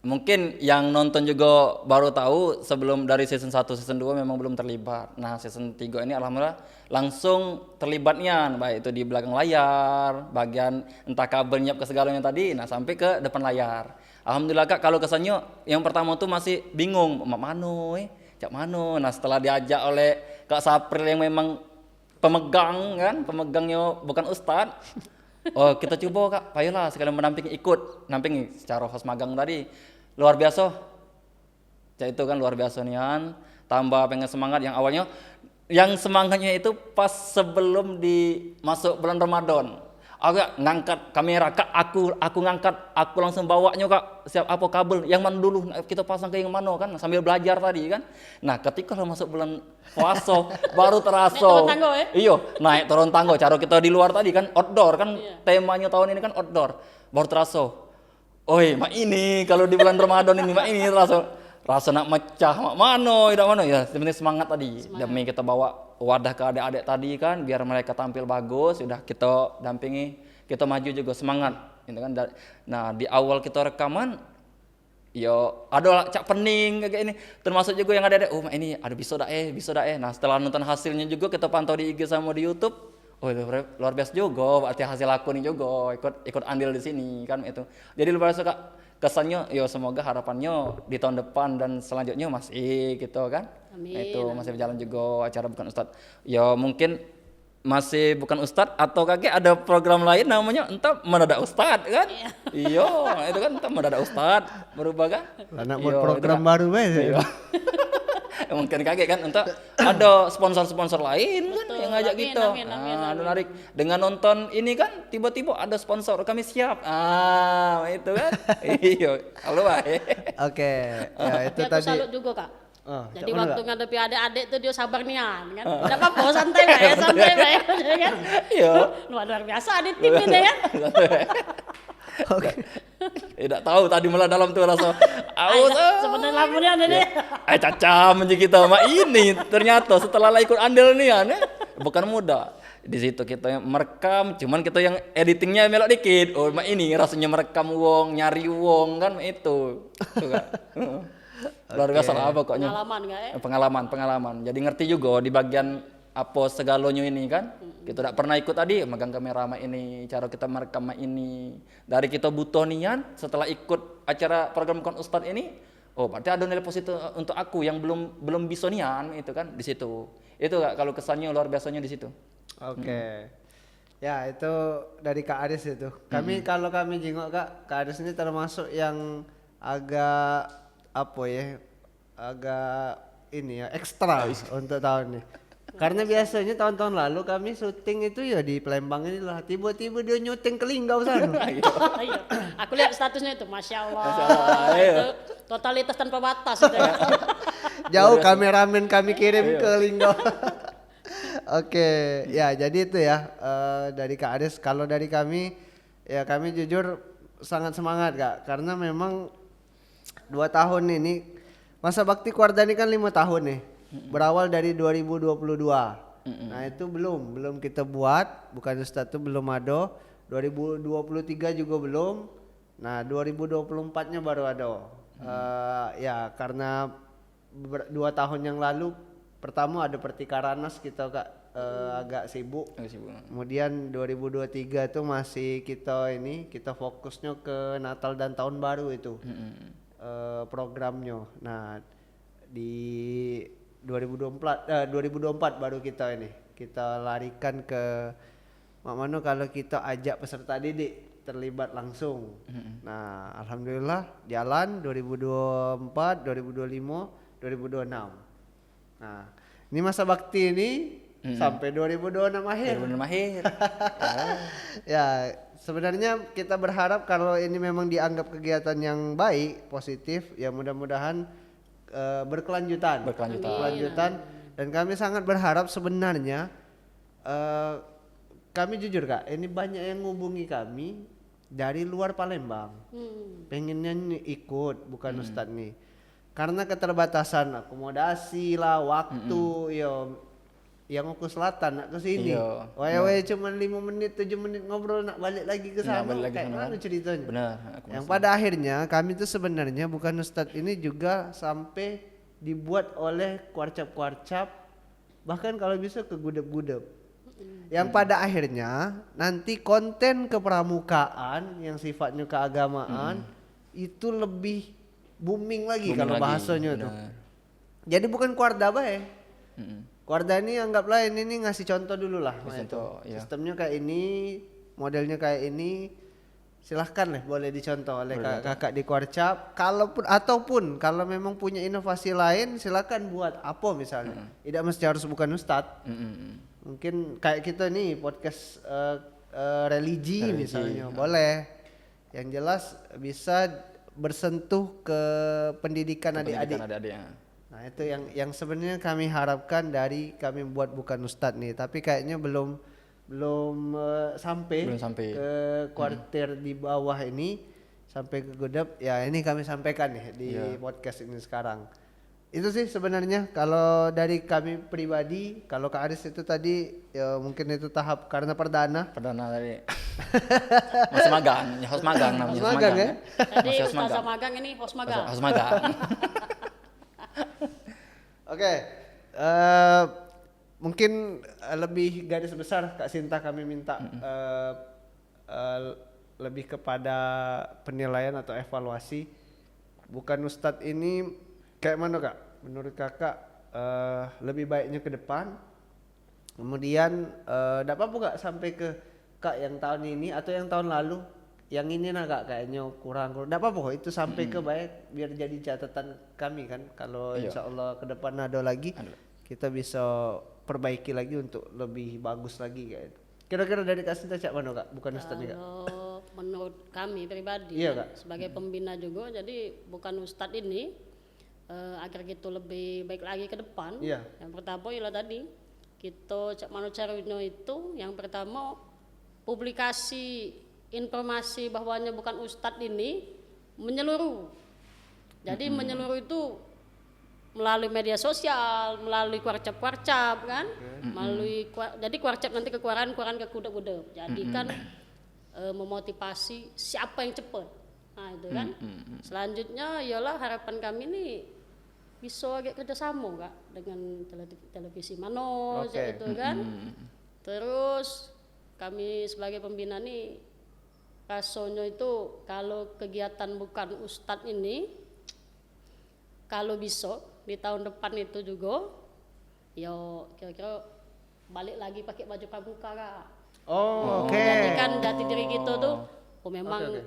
mungkin yang nonton juga baru tahu sebelum dari season 1 season 2 memang belum terlibat. Nah, season 3 ini alhamdulillah langsung terlibatnya baik itu di belakang layar, bagian entah kabel nyiap ke segalanya tadi, nah sampai ke depan layar. Alhamdulillah Kak, kalau kesannya yang pertama tuh masih bingung, mak mano cak mano. Nah, setelah diajak oleh Kak Sapril yang memang pemegangnya bukan ustadz. Oh, kita coba Kak, ayolah sekalian nampingi secara host magang tadi. Luar biasa. Itu kan luar biasa nian, tambah pengen semangat yang semangatnya itu pas sebelum masuk bulan Ramadan. Aku ngangkat kamera Kak, aku ngangkat, aku langsung bawanya Kak, siap apa kabel, yang mana dulu kita pasang ke yang mana kan, sambil belajar tadi kan. Nah ketika masuk bulan puasa baru terasa. Naik turun tangga ya? Iya, naik turun tangga. Cara kita di luar tadi kan outdoor kan, temanya tahun ini kan outdoor. Baru terasa. Oi, mak ini kalau di bulan Ramadan ini mak ini rasa nak mecah mak mano, tidak mano ya. Sebenarnya semangat tadi. Demi kita bawa wadah ke adik-adik tadi kan, biar mereka tampil bagus. Sudah kita dampingi, kita maju juga semangat. Gitu kan. Nah di awal kita rekaman, yo ada cak pening kayak ini. Termasuk juga yang ada oh ini ada bisa dah. Nah setelah nonton hasilnya juga kita pantau di IG sama di YouTube. Oh luar biasa juga, berarti hasil aku nih juga ikut andil di sini kan itu. Jadi luar biasa Kak, kesannya yo semoga harapannya di tahun depan dan selanjutnya masih gitu kan. Amin. Itu masih berjalan juga acara bukan Ustadz. Ya mungkin masih bukan Ustadz atau kakek ada program lain namanya entah mendadak Ustadz kan. Iya, itu kan entah mendadak Ustadz berubah kan. Anak buat program baru Iya. Mungkin kakek kan untuk ada sponsor-sponsor lain kan yang ngajak kita. Amin. Narik dengan nonton ini kan tiba-tiba ada sponsor kami siap. Itu kan. Iya, halo Oke, ya itu Aku tadi. salut juga Kak. Jadi cak mana, waktu Kak? ngadepi adik-adik tuh dia sabar nian kan. Enggak apa-apa, santai bae kan. Iya. Luar biasa adik tim ini ya. Oke. Tidak tahu tadi malah dalam tuh rasa Sebenarnya lamunnya ada deh. caca menji kita sama ini ternyata setelah ikut andil nih ya bukan mudah. Di situ kita merekam, cuman kita yang editingnya melok dikit. Oh, mak ini rasanya merekam wong, nyari wong kan itu. Kan. Luar biasa lah pokoknya. Pengalaman enggak ya? Pengalaman. Jadi ngerti juga di bagian apa segalanya ini kan. Kita tidak pernah ikut tadi megang kamera sama ini, cara kita merekam sama ini. Dari kita butuh nian setelah ikut acara program Bukan Ustadz ini, oh berarti ada nilai positif untuk aku yang belum bisa nian itu kan di situ. Itu Kak, kalau kesannya luar biasanya di situ. Oke. Ya itu dari Kak Aris itu. Kalau kami jenguk Kak Aris ini termasuk yang agak apa ya? Agak ini ya ekstra untuk tahun ini. Karena biasanya tahun-tahun lalu kami syuting itu ya di Palembang ini lah. Tiba-tiba dia nyuting ke Linggau sana. Iya. Aku lihat statusnya itu, Masya Allah. Itu totalitas tanpa batas itu. Jauh kameramen kami kirim ke Linggau. Oke, ya jadi itu ya dari Kak Aris. Kalau dari kami, ya kami jujur sangat semangat Kak. Karena memang 2 tahun ini, masa bakti keluarga ini kan 5 tahun nih. Berawal dari 2022. Nah itu belum kita buat, bukan Ustadz itu belum ada. 2023 juga belum. Nah 2024-nya baru ada. Ya karena 2 tahun yang lalu pertama ada Pertikaranas kita Kak agak sibuk. Kemudian 2023 itu masih kita fokusnya ke Natal dan Tahun Baru itu programnya. Nah di 2024 baru kita larikan ke Mak Mano kalau kita ajak peserta didik terlibat langsung. Nah, alhamdulillah jalan 2024, 2025, 2026. Nah, ini masa bakti ini sampai 2026 akhir. 2006 akhir. Ya, sebenarnya kita berharap kalau ini memang dianggap kegiatan yang baik, positif, ya mudah-mudahan berkelanjutan. Dan kami sangat berharap sebenarnya kami jujur Kak, ini banyak yang ngubungi kami dari luar Palembang. Pengennya ikut, bukan Ustadz nih. Karena keterbatasan akomodasi lah, waktu, yang aku selatan nak ke sini. Wae cuma 5 menit 7 menit ngobrol nak balik lagi ke sana. Kayak mana ceritanya? Benar. Yang pada akhirnya kami itu sebenarnya bukan Ustadz ini juga sampai dibuat oleh kuarcap-kuarcap, bahkan kalau bisa ke gudeg-gudeg. Yang pada akhirnya nanti konten kepramukaan yang sifatnya keagamaan itu lebih booming lagi kalau bahasanya tuh. Jadi bukan kuarda bae. Kuarda ini anggaplah ini ngasih contoh dulu lah. Sistemnya kayak ini, modelnya kayak ini. Silahkan lah boleh dicontoh oleh kakak di Kuarcap. Ataupun kalau memang punya inovasi lain silahkan buat apa misalnya. Tidak mesti harus bukan Ustadz. Mungkin kayak kita nih podcast religi misalnya boleh. Yang jelas bisa bersentuh ke pendidikan adik-adik. Nah itu yang sebenarnya kami harapkan dari kami buat bukan Ustadz nih. Tapi kayaknya belum sampai ke kuartir di bawah ini, sampai ke Gudeg. Ya ini kami sampaikan nih di podcast ini sekarang. Itu sih sebenarnya kalau dari kami pribadi. Kalau Kak Aris itu tadi ya mungkin itu tahap karena perdana tadi. Masih magang, host magang namanya. Host magang ya. Tadi Ustazah magang, ini host magang. Host magang. Oke. Mungkin lebih garis besar Kak Sinta kami minta lebih kepada penilaian atau evaluasi. Bukan Ustadz ini kayak mana Kak? Menurut Kakak lebih baiknya ke depan. Kemudian enggak apa-apa Kak sampai ke Kak yang tahun ini atau yang tahun lalu. Yang ini nah Kak kayaknya kurang. Enggak apa-apa kok itu sampai ke baik biar jadi catatan kami kan. Kalau insyaallah ke depan ada lagi kita bisa perbaiki lagi untuk lebih bagus lagi kayak itu. Kira-kira dari Kak Sinta cak mana Kak? Bukan Ustadz Kak. Kalau menurut kami pribadi Kak. sebagai pembina juga, jadi bukan Ustadz ini agar kita lebih baik lagi ke depan. Yang pertama ialah tadi kita cak mana caranya itu, yang pertama publikasi informasi bahwanya bukan Ustadz ini menyeluruh. Jadi menyeluruh itu melalui media sosial, melalui kuarcap-kuarcap kan, jadi kuarcap nanti ke kuaran ke kuda-kuda. Jadi kan memotivasi siapa yang cepat. Nah itu kan. Selanjutnya ialah harapan kami ini bisa agak kerjasama Kak dengan televisi Mano itu kan. Terus kami sebagai pembina nih rasanya itu kalau kegiatan bukan Ustadz ini kalau bisa di tahun depan itu juga yo kira-kira balik lagi pakai baju pramuka Kak. Jadi kan jati diri kita tuh memang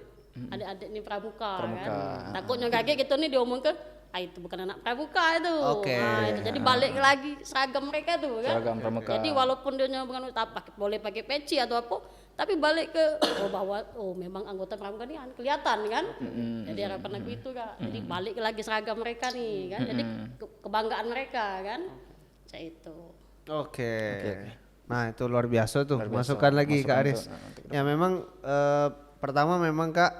adik-adik ini pramuka. Kan. Takutnya kaget gitu nih diomong ke itu bukan anak pramuka itu. Nah, itu jadi balik lagi seragam mereka tuh kan. Seragam pramuka. Jadi walaupun dia bukan boleh pakai peci atau apa, tapi balik ke bahwa memang anggota pramuka ini kelihatan kan. Jadi harapan aku itu Kak. Jadi balik lagi seragam mereka nih kan. Jadi kebanggaan mereka kan. Saya itu. Oke. Nah, itu luar biasa tuh. Masukkan lagi Kak Aris. Ya memang pertama memang Kak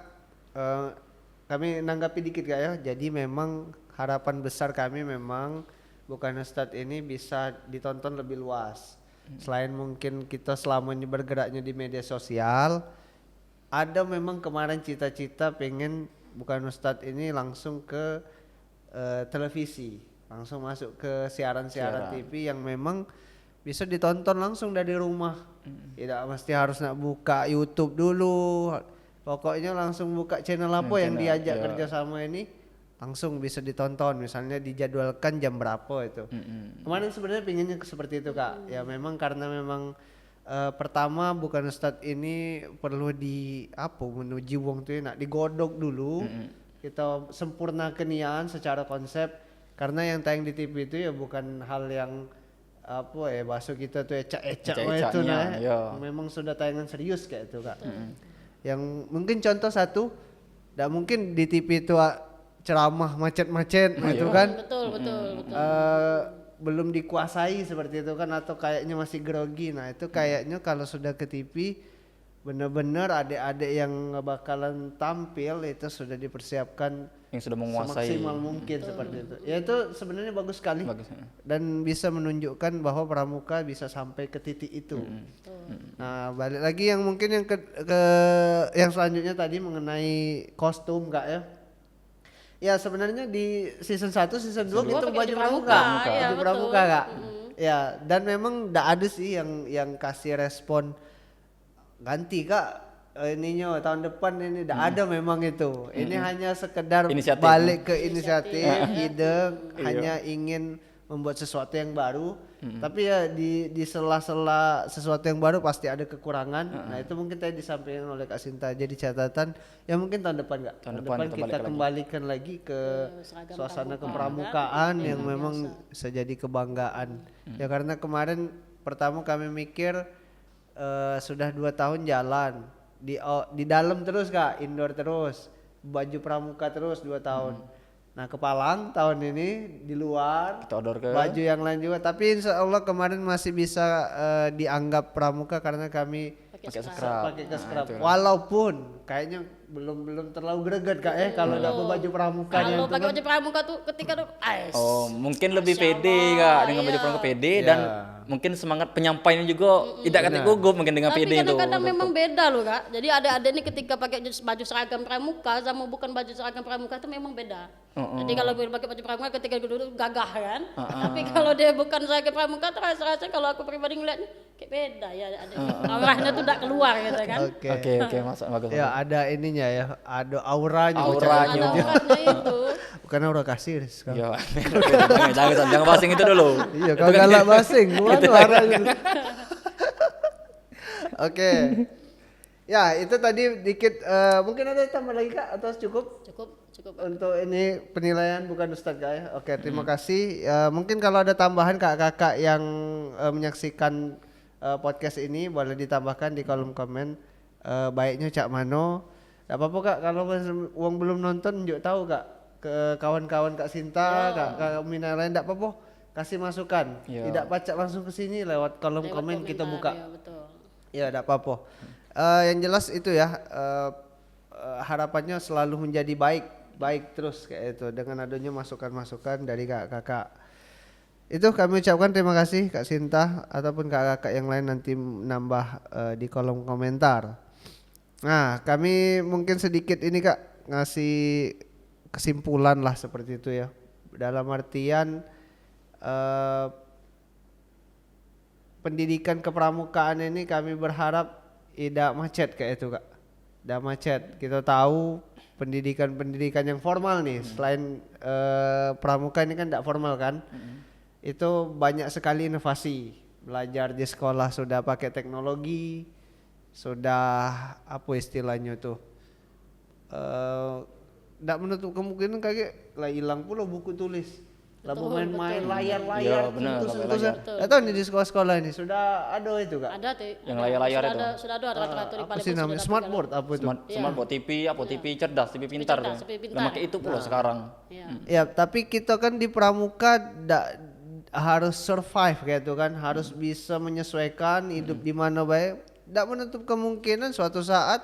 kami nanggapi dikit Kak ya. Jadi memang harapan besar kami memang bukan Ustadz ini bisa ditonton lebih luas. Selain mungkin kita selama ini bergeraknya di media sosial, ada memang kemarin cita-cita pengen bukan Ustadz ini langsung ke televisi, langsung masuk ke siaran-siaran TV yang memang bisa ditonton langsung dari rumah. Tidak mesti harus nak buka YouTube dulu. Pokoknya langsung buka channel apa yang diajak kerjasama ini, langsung bisa ditonton, misalnya dijadwalkan jam berapa itu. Kemarin sebenarnya pinginnya seperti itu Kak. Ya memang karena memang pertama bukan Ustadz ini perlu menuju wong tuh nak digodok dulu. Kita sempurnakan nian secara konsep, karena yang tayang di TV itu ya bukan hal yang bahasa kita tuh ecak-ecak itu memang sudah tayangan serius kayak itu Kak. Yang mungkin contoh satu, tidak mungkin di TV itu ceramah macet-macet itu kan. Betul. Belum dikuasai seperti itu kan, atau kayaknya masih grogi. Nah itu kayaknya kalau sudah ke TV benar-benar adik-adik yang bakalan tampil itu sudah dipersiapkan yang sudah menguasai semaksimal mungkin seperti itu. Ya itu sebenarnya bagus sekali. Dan bisa menunjukkan bahwa pramuka bisa sampai ke titik itu. Nah balik lagi yang mungkin yang ke yang selanjutnya tadi mengenai kostum Kak ya. Ya sebenarnya di season 1, season 2 itu baju pramuka. Baju pramuka Kak. Ya, dan memang enggak ada sih yang kasih respon ganti Kak ininya tahun depan ini enggak ada memang itu. Ini hanya sekedar inisiatif, balik ke inisiatif, ide, hanya ingin membuat sesuatu yang baru. Tapi ya di sela-sela sesuatu yang baru pasti ada kekurangan. Nah itu mungkin tadi disampaikan oleh Kak Sinta jadi catatan. Ya mungkin tahun depan Kak. Tahun depan kita kembalikan lagi ke suasana kepramukaan yang memang bisa jadi kebanggaan. Ya karena kemarin pertama kami mikir sudah 2 tahun jalan di dalam terus Kak, indoor terus, baju pramuka terus 2 tahun. Nah ke Palang tahun ini di luar, kita odor ke baju yang lain juga, tapi insya Allah kemarin masih bisa dianggap pramuka karena kami pakai scrub. Walaupun kayaknya belum terlalu greget Kak kalau dapat baju pramuka. Kalau pakai baju pramuka tuh ketika tuh mungkin lebih pede Kak dengan baju pramuka pede dan mungkin semangat penyampaiannya juga tidak kata gugup mungkin dengan pede itu. Tapi kadang-kadang memang beda loh Kak. Jadi adik-adik ini ketika pakai baju seragam pramuka sama bukan baju seragam pramuka itu memang beda. Jadi kalau pakai baju pramuka ketika duduk gagah kan. Tapi kalau dia bukan seragam pramuka terasa kalau aku pribadi ngeliatnya kayak beda ya adik. Auranya tuh tidak keluar gitu kan. Oke, masuk bagus. Ya ada ininya ya, ada auranya. Auranya itu. Bukan aura kasir sekarang. Jangan basing itu dulu. Iya, kalau galak basing, Oke. Ya, itu tadi dikit mungkin ada tambah lagi Kak atau cukup? Cukup. Untuk ini penilaian bukan Ustadz Kak ya. Oke, terima kasih. Mungkin kalau ada tambahan kakak-kakak yang menyaksikan podcast ini boleh ditambahkan di kolom komen. Baiknya Cak Mano. Gak apa-apa Kak, kalau uang belum nonton yuk tahu Kak ke kawan-kawan Kak Sinta, Kak Mina lain gak apa-apa, kasih masukan. Tidak pacak langsung ke sini lewat kolom komen kita buka. Ya gak apa-apa. Yang jelas itu ya, harapannya selalu menjadi baik terus kayak itu dengan adanya masukan-masukan dari kakak-kakak. Itu kami ucapkan terima kasih Kak Sinta ataupun kakak-kakak yang lain nanti nambah di kolom komentar. Nah, kami mungkin sedikit ini Kak ngasih kesimpulan lah seperti itu ya. Dalam artian pendidikan kepramukaan ini kami berharap tidak macet kayak itu Kak. Tidak macet. Kita tahu pendidikan yang formal nih selain pramuka ini kan tidak formal kan. Itu banyak sekali inovasi. Belajar di sekolah sudah pakai teknologi, sudah apa istilahnya tuh tidak menutup kemungkinan kayak lah hilang pula buku tulis lah main-main layar-layar sentuh-sentuh. Atau di sekolah-sekolah ini sudah ada itu Kak? Ada tuh. Yang layar-layar itu. Sudah ada rata-rata di apa sih namanya? Smartboard apa itu? Smartboard TV, TV cerdas, TV pintar. Pakai itu pula sekarang. Ya, tapi kita kan di pramuka harus survive kayak itu kan, harus bisa menyesuaikan hidup di mana baik. Tidak menutup kemungkinan suatu saat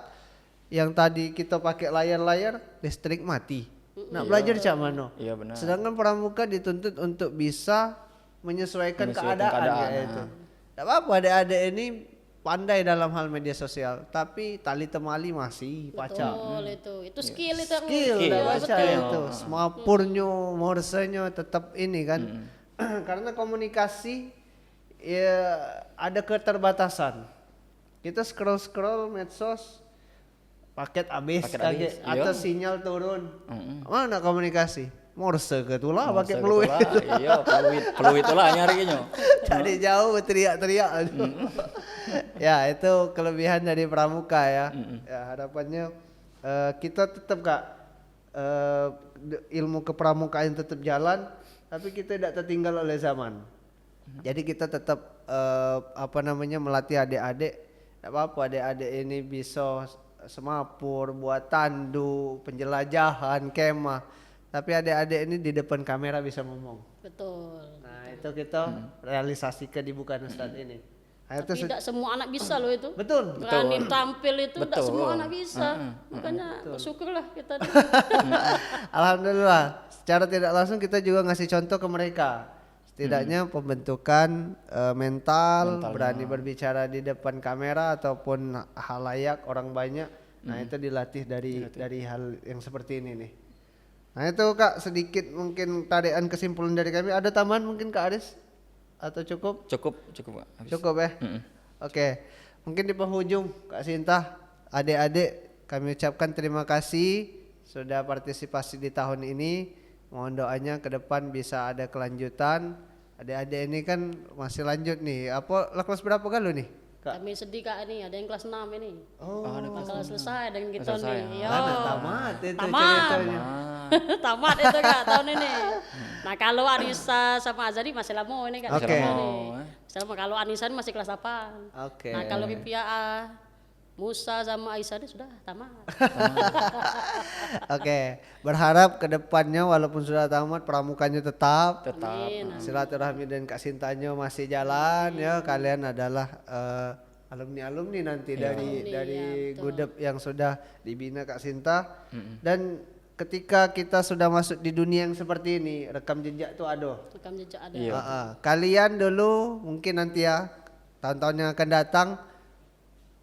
yang tadi kita pakai layar-layar listrik mati. Nak belajar Cak Mano. Iya benar. Sedangkan pramuka dituntut untuk bisa menyesuaikan keadaan kayak itu. Tidak apa-apa adik-adik ini pandai dalam hal media sosial, tapi tali temali masih pacak. Betul itu skill itu. Skill udah baca itu. Semapurnya, morsenya tetap ini kan. Karena komunikasi ya ada keterbatasan. Kita scroll medsos paket habis Paket kaget habis, iya. atau sinyal turun. Mana komunikasi? Morse ke tulah pakai Masa peluit. gitulah, iya, peluit itulah nyarinya. Dari jauh teriak-teriak. Ya, itu kelebihan dari pramuka ya. Ya, harapannya kita tetap Kak ilmu kepramukaan tetap jalan, tapi kita tidak tertinggal oleh zaman. Jadi kita tetap melatih adik-adik. Tidak apa-apa adik-adik ini bisa semapur, buat tandu, penjelajahan, kemah. Tapi adik-adik ini di depan kamera bisa ngomong. Betul. Nah, itu kita realisasikan di Bukan Ustadz ini. Nah, itu Tidak semua anak bisa loh itu. betul. Berani tampil itu tidak Betul. semua anak bisa. Makanya bersyukurlah kita. Alhamdulillah. Secara tidak langsung kita juga ngasih contoh ke mereka. Setidaknya pembentukan mental, berani berbicara di depan kamera ataupun halayak orang banyak. Nah, itu dilatih dari hal yang seperti ini nih. Nah, itu Kak sedikit mungkin tarikan kesimpulan dari kami. Ada tambahan mungkin Kak Aris? Atau cukup? Cukup Pak. Habis. Cukup ya? Oke. Mungkin di penghujung Kak Sinta, adik-adik kami ucapkan terima kasih sudah partisipasi di tahun ini. Mohon doanya ke depan bisa ada kelanjutan. Adik-adik ini kan masih lanjut nih. Apa kelas berapa galuh nih? Kak? Kami sedih Kak ini, ada yang kelas 6 ini. Oh, Kalau selesai dengan kita Selesai, nih. ya. Yo. tamat itu Tamat. ceritanya. Tamat itu Kak tahun ini. Nah, kalau Anissa sama Azari masih lama ini Kak. Oke. Masih lama Oh, nih. Sama kalau Anissa ini masih kelas 8. Oke. Nah, kalau Pipia Musa sama Aisyah ini sudah tamat. Oke, berharap ke depannya walaupun sudah tamat pramukanya tetap. Amin. Silaturahmi dan Kak Sintanya masih jalan ya. Kalian adalah alumni-alumni nanti dari Alumni, ya, betul. Gudep yang sudah dibina Kak Sinta. Dan ketika kita sudah masuk di dunia yang seperti ini, rekam jejak tuh ada. Rekam jejak ada. Iya. Kalian dulu mungkin nanti ya tahun-tahun yang akan datang,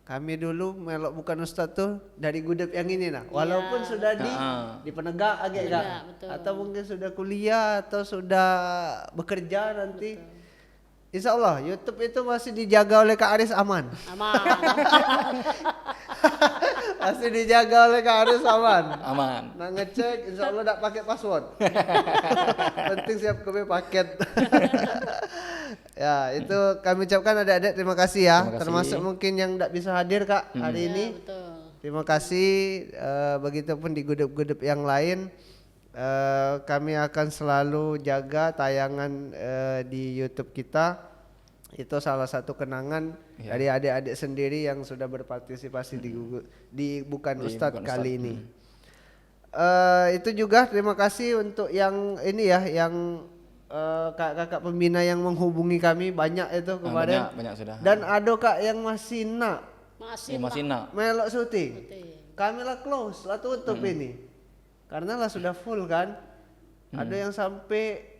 kami dulu melok Bukan Ustadz tuh dari Gudep yang ini nah. Walaupun sudah di penegak agak Penegak, kan, betul. atau mungkin sudah kuliah atau sudah bekerja nanti. Insya Allah YouTube itu masih dijaga oleh Kak Aris aman. Aman. Masih dijaga oleh Kak Aris aman. Aman. Nah ngecek insya Allah tak pakai password. Penting siap kami paket. Ya itu kami ucapkan adik-adik terima kasih ya. Terima kasih. Termasuk mungkin yang tidak bisa hadir Kak hari ini. Ya, betul. Terima kasih. Begitupun di Gudep-Gudep yang lain. Kami akan selalu jaga tayangan di YouTube kita. Itu salah satu kenangan dari adik-adik sendiri yang sudah berpartisipasi di Bukan Ustadz Bukan kali Ustadz. ini. Itu juga terima kasih untuk yang ini ya, yang kakak-kakak pembina yang menghubungi kami banyak itu kemarin. Banyak sudah. Dan ada Kak yang masih nak Masih nak. melok syuting. Kami lah close, lah tutup ini. Karena lah sudah full kan. Ada yang sampai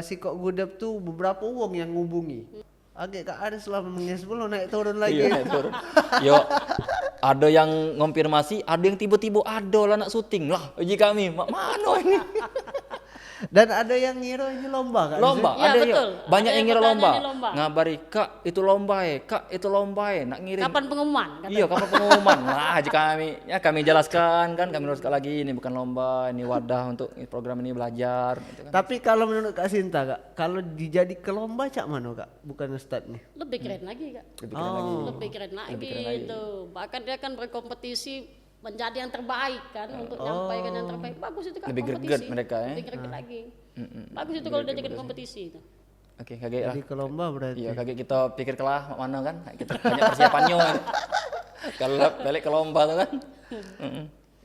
si Kok Gudep tuh beberapa uang yang ngubungi. Agak Kak Aris lah menges belum naik turun lagi. Iya, naik turun. Yo, ada yang konfirmasi, ada yang tiba-tiba ada lah nak syuting lah. Uji kami, mana ini? Dan ada yang ngira ini lomba kan? Lomba, Ya, ada betul. ya. Banyak Ada yang yang ngira bertanya lomba. ini lomba. Ngabari, Kak itu lomba ya, Kak itu lomba ya. Nak ngirim. Kapan pengumuman? Iya, kapan pengumuman? Nah, jika kami jelaskan kan, kami luruskan lagi ini bukan lomba, ini wadah untuk program ini belajar. Gitu kan. Tapi kalau menurut Kak Sinta Kak, kalau dijadi ke lomba cak mana Kak? Bukan Ustadz nih. Lebih keren lagi Kak. Lebih keren lagi. Lebih keren lagi, keren lagi. itu. Bahkan dia kan berkompetisi menjadi yang terbaik kan untuk menyampaikan yang terbaik. Bagus itu Kak. Lebih kompetisi. greget mereka, ya. Lebih greget lagi. Bagus itu kalau dia jadi kompetisi itu. Oke, kaget lah. Jadi ke lomba berarti. Iya, kaget kita pikir kelah mana kan, kita banyak persiapannya. Kalau balik ke lomba tuh kan.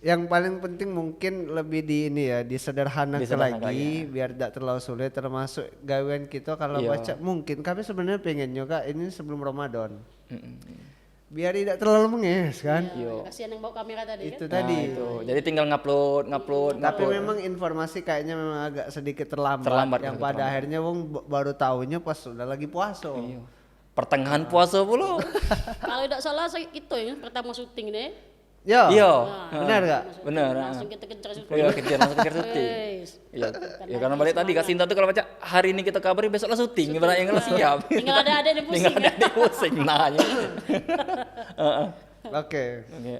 Yang paling penting mungkin lebih di ini ya, disederhanakan Disederhanakan lagi biar tidak terlalu sulit, termasuk gawean kita kalau Iya. baca mungkin kami sebenarnya pengennya Kak ini sebelum Ramadan. Biar tidak terlalu menges kan. Ya, kasihan yang bawa kamera tadi Itu kan. tadi. Itu. Jadi tinggal ngupload. Tapi memang informasi kayaknya memang agak sedikit terlambat, yang pada akhirnya wong baru tahunya pas sudah lagi puasa. Iya. Pertengahan puasa pula. Kalau tidak salah itu ya pertama syuting deh. Ya. Iya. Benar Kak? Benar. Langsung kita kejar syuting. Iya, kejar langsung kejar syuting. Wes. Iya. Ya karena balik tadi Kak Sinta tuh kalau baca hari ini kita kabari besok lah syuting, ibarat yang siap. Tinggal ada yang pusing. Tinggal ada yang pusing nanya. Oke. Oke.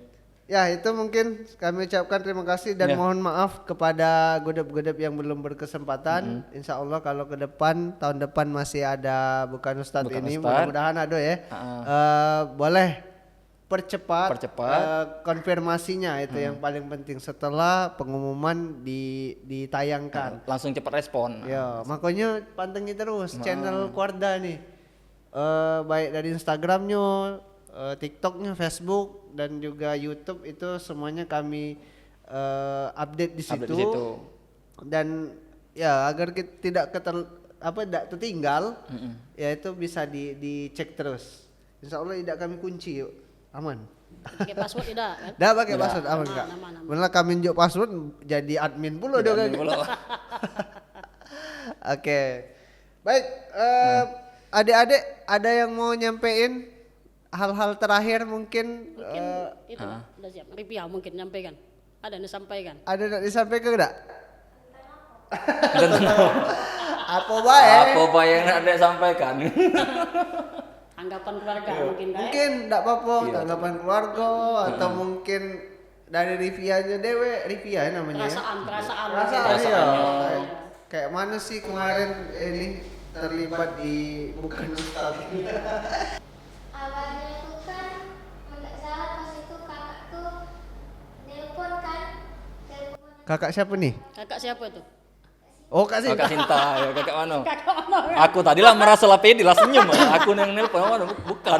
Ya itu mungkin kami ucapkan terima kasih dan mohon maaf kepada godep-godep yang belum berkesempatan. Insya Allah kalau ke depan tahun depan masih ada bukan Ustadz ini, mudah-mudahan ada ya. Boleh percepat konfirmasinya itu yang paling penting setelah pengumuman ditayangkan. Langsung cepat respon. Ya makanya pantengin terus channel Keluarga nih, baik dari Instagramnya, TikToknya, Facebook dan juga YouTube itu semuanya kami update di situ. Dan ya agar kita tidak tertinggal, ya itu bisa dicek terus. Insya Allah tidak kami kunci yuk, aman. Pakai password tidak kan? Dah pakai password aman enggak? Malah kami njuk password jadi admin pula dong. Oke. Baik, adik-adik ada yang mau nyampein hal-hal terakhir mungkin Itu udah siap. Ripia mungkin nyampaikan. Ada yang disampaikan. ada yang disampaikan enggak? Apa baik yang ada sampaikan? Anggapan keluarga mungkin kan? mungkin enggak apa-apa tanggapan keluarga atau mungkin dari Rivianya Rivia namanya perasaan ya. Kayak mana sih kemarin ini terlibat di bukan Ustaz. Awalnya tuh kan nggak salah pas itu kakak tuh nelpon kan. Kakak siapa nih? Kakak siapa tuh? Oh Kak Sinta. Kak Sinta, ya kakak mana? Aku tadi lah merasa lah pede lah senyum. Aku yang nelpon mana? Bukan.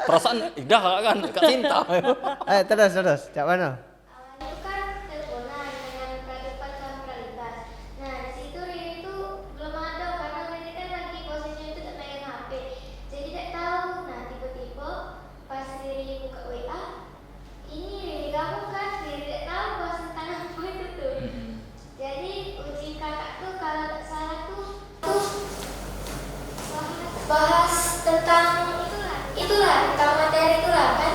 Perasaan Ida kan Kak Sinta. Terus, cak mana? Awalnya tuh kan teleponan dengan Pradipat sama Praditas. Nah di situ Riri tuh belum ada karena Riri kan lagi posisinya itu tak pegang HP. Jadi tak tahu. Nah tiba-tiba pas Riri buka WA, ini Riri gabung kan. Riri tak tahu bahas tentang apa itu tuh. Jadi uji kakak tuh kalau tak salah tuh bahas tentang itulah tentang materi itulah kan.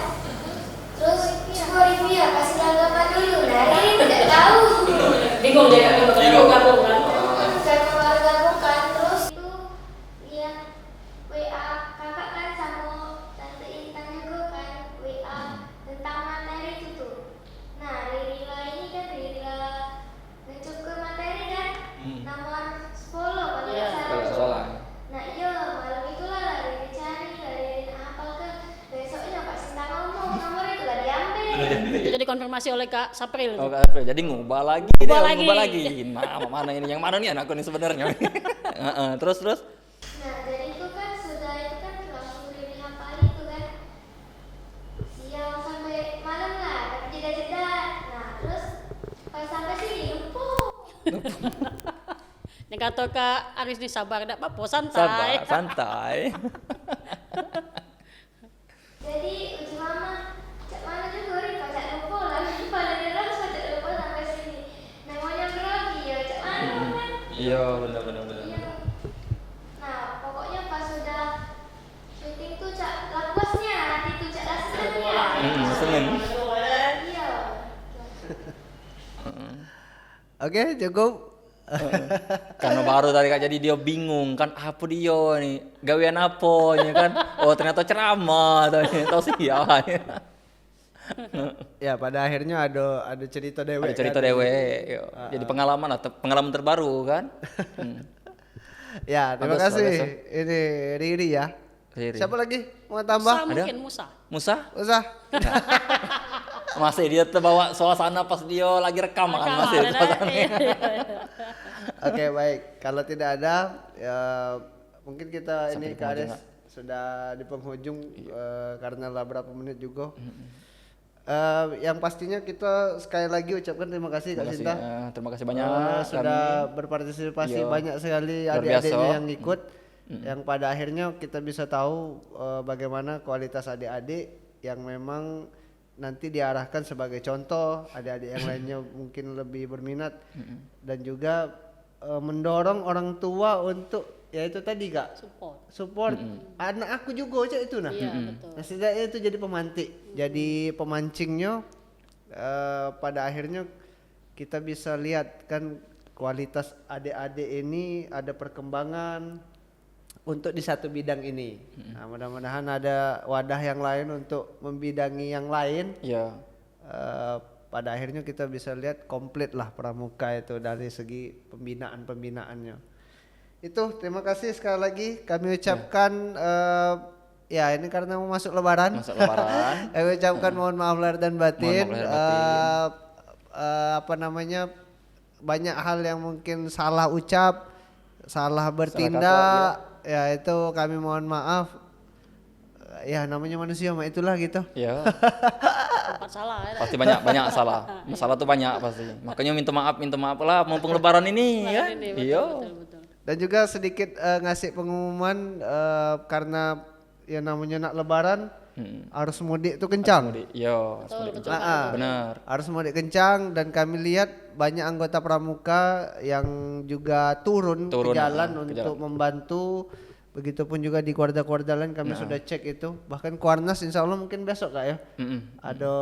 Terus coba review ya kasih tanggapan dulu. Nah Riri tidak tahu. Bingung dia kalau gabung kan? Saya baru gabung kan. Terus itu lihat WA kakak kan sama tante Intan juga kan WA tentang materi itu tuh. Nah Riri ini kan Riri ngecuk ke materi kan nomor 10 kalau nggak salah. Nah iya malam itulah Riri cari Riri hafal ke besoknya Pak Sinta ngomong nomor itu lah diambil. Itu jadi konfirmasi oleh Kak Sapril. Oh, Kak April. Jadi ngubah lagi. Nah, mana ini yang mana nih anakku nih sebenarnya? Terus. Nah dari itu kan sudah itu kan langsung Riri hafal itu kan siang sampai malam lah tapi jeda-jeda. Nah terus pas sampai sini lupa. Yang kata Kak Aris nih sabar, enggak apa-apa, Santai. Jadi uji mama cak mana juga Riri cak lupa lah. Pada derang cak lupa sampai sini. Namanya grogi ya cak mana kan. Iya, benar. Iya. Nah pokoknya pas sudah syuting tuh cak lapasnya nanti tuh cak lasennya. Seneng. Iya. Oke, cukup. Karena baru tadi Kak jadi dia bingung kan apa dia nih gawean apa ya kan. Oh ternyata ceramah atau sih ya. Ya pada akhirnya ada cerita dewe. Ada cerita dewe. Jadi pengalaman terbaru kan. Ya terima Bagus, kasih. bagus. Ini Riri ya. Riri. Siapa lagi mau tambah? Mungkin Musa. Musa? Masih dia terbawa suasana pas dia lagi rekaman masih suasananya. Oke baik. Kalau tidak ada ya mungkin kita Sampai ini di Kak Ades penghujung, sudah di penghujung karena lah berapa menit juga. Yang pastinya kita sekali lagi ucapkan terima kasih Kak Sinta. Terima kasih banyak Sudah berpartisipasi Yo. banyak sekali Luar adik-adiknya biasa. yang ikut. Yang pada akhirnya kita bisa tahu bagaimana kualitas adik-adik yang memang nanti diarahkan sebagai contoh, adik-adik yang lainnya mungkin lebih berminat dan juga mendorong orang tua untuk ya itu tadi Kak support anak aku juga cak itu nah. Iya, betul. Nah setidaknya itu jadi pemantik, jadi pemancingnya pada akhirnya kita bisa lihat kan kualitas adik-adik ini ada perkembangan untuk di satu bidang ini. Nah, mudah-mudahan ada wadah yang lain untuk membidangi yang lain. Ya. pada akhirnya kita bisa lihat komplit lah pramuka itu dari segi pembinaannya. Itu terima kasih sekali lagi kami ucapkan ya ini karena mau masuk lebaran. Kami ucapkan mohon maaf lahir dan batin. Apa namanya, banyak hal yang mungkin salah ucap, salah bertindak, ya itu kami mohon maaf. Ya namanya manusia mah itulah gitu. Ya. Tempat salah ya. Pasti banyak salah. Masalah tuh banyak pasti. Makanya minta maaf lah mumpung lebaran ini ya. Iya. Betul. Dan juga sedikit ngasih pengumuman karena ya namanya nak lebaran, arus mudik itu kencang. Iya, Betul. benar. Arus mudik kencang dan kami lihat banyak anggota pramuka yang juga turun ke jalan untuk membantu. Begitupun juga di Kuarda lain kami sudah cek itu. Bahkan Kuarnas insya Allah mungkin besok Kak ya. Ada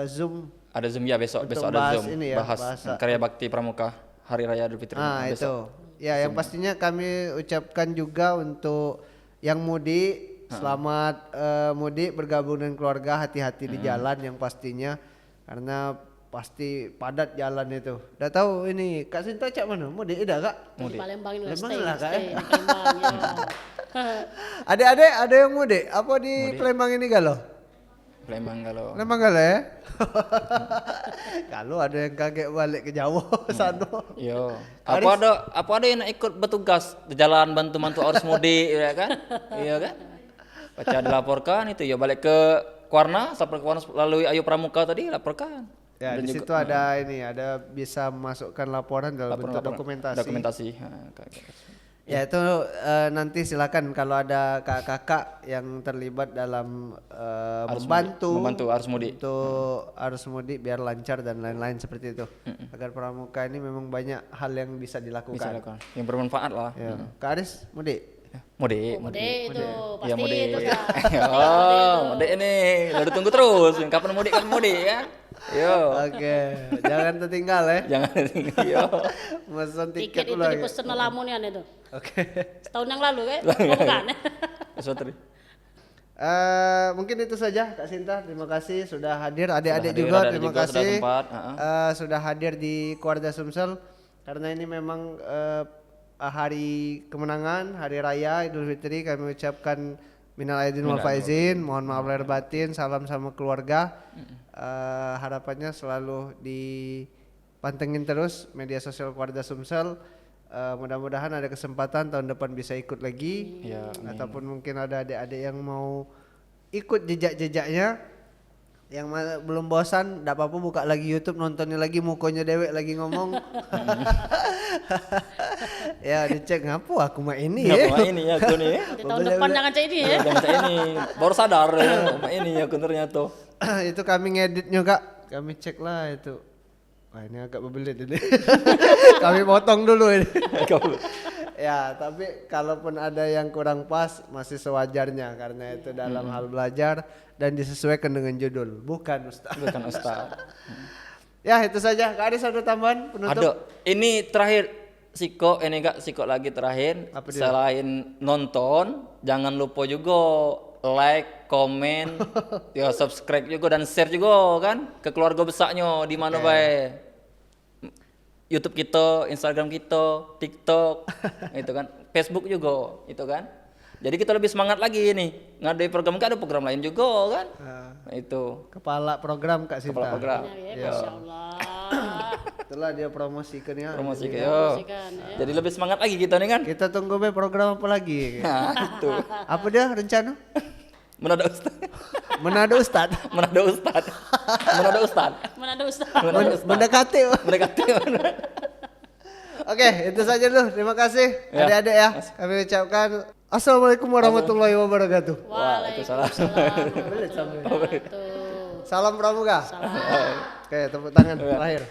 Zoom. Ada Zoom ya besok ada bahas Zoom ini ya, bahas karya bakti pramuka Hari Raya Idul Fitri besok. Itu. Ya yang pastinya kami ucapkan juga untuk yang mudik, selamat mudik bergabung dengan keluarga, hati-hati di jalan yang pastinya karena pasti padat jalan itu. Udah tahu ini Kak Sinta cak mana? Mudik ida Kak? Di Palembang ini Palembang stay, lah, Kak, stay di Palembang ya. Adik-adik ada yang mudik? Apa di Palembang ini galau? Palembang kalau. Palembang galau ya? Kalau ada yang kaget balik ke Jawa sana. Iya. Apa ada yang nak ikut bertugas di jalan bantu arus mudik ya kan? Iya kan? Baca dilaporkan itu ya balik ke Kuarnas, sampai Kuarnas lalu Ayu Pramuka tadi laporkan. Ya Dan di situ ada ini, ada bisa masukkan laporan dalam bentuk dokumentasi. Dokumentasi. Ya itu nanti silakan kalau ada kakak-kakak yang terlibat dalam membantu arus mudik untuk arus mudik biar lancar dan lain-lain seperti itu. Agar pramuka ini memang banyak hal yang bisa dilakukan. bisa lakukan. Yang bermanfaat lah. Ya. Kak Aris mudik? Mudik. Mudik itu Iya pasti mudik. itu Kak. Mudik ini. Lalu tunggu terus. Kapan mudik ya? Yo. Oke, jangan tertinggal ya. Jangan tinggal. Yo. Pesan Tiket tiket itu ulang. dipesan lamunian itu. Oke. Setahun yang lalu kan? Bukan. Sesuatu. Mungkin itu saja Kak Sinta, terima kasih sudah hadir. Adik-adik Sudah hadir, juga adik-adik terima juga sudah kasih sempat, sudah hadir di Kuarda Sumsel karena ini memang hari kemenangan, hari raya Idul Fitri. Kami ucapkan minal aidin wal faizin, mohon maaf lahir batin, salam sama keluarga. Harapannya selalu dipantengin terus media sosial Kuarda Sumsel. Mudah-mudahan ada kesempatan tahun depan bisa ikut lagi, ataupun mungkin ada adik-adik yang mau ikut jejak-jejaknya, yang belum bosan, tidak apa-apa buka lagi YouTube, nontonnya lagi mukanya dewek lagi ngomong. Ya dicek ngapu aku mah ini ya. Apa ini ya aku nih. Di tahun depan jangan cek ini ya. Jangan saya ini baru sadar ya. Apa ini ya aku ternyata. Itu kami ngeditnya Kak, kami cek lah itu. Wah ini agak berbelit ini. Kami potong dulu ini. Ya tapi kalaupun ada yang kurang pas masih sewajarnya karena itu dalam hal belajar dan disesuaikan dengan judul, bukan Ustaz. Bukan Ustaz. Ya itu saja. Kak Aris ada tambahan penutup? Ada. Ini terakhir Siko, ini Kak Siko lagi terakhir. Apa dia? Selain nonton, jangan lupa juga like, komen, ya subscribe juga dan share juga kan ke keluarga besarnya di mana baik. YouTube kita, Instagram kita, TikTok, itu kan, Facebook juga, itu kan. Jadi kita lebih semangat lagi nih. Ngadain program kan ada program lain juga kan. Nah, itu. Kepala program Kak Sinta. Kepala program. Ya, Masya Allah. Itulah dia promosikan ya. Promosi ke Promosikan, ya. Jadi lebih semangat lagi kita nih kan. Kita tunggu be program apa lagi? Nah, itu. Apa dia rencana? Menada Ustaz. Menado Ustad. Menada Ustaz. Menada Ustaz. Mana ada Ustaz? Mendekati. Mendekati. Oke, itu saja dulu. Terima kasih Ya. adik-adik ya. Kami ucapkan Assalamualaikum warahmatullahi wabarakatuh. Waalaikumsalam warahmatullahi wabarakatuh. Salam pramuka. Oke, tepuk tangan terakhir.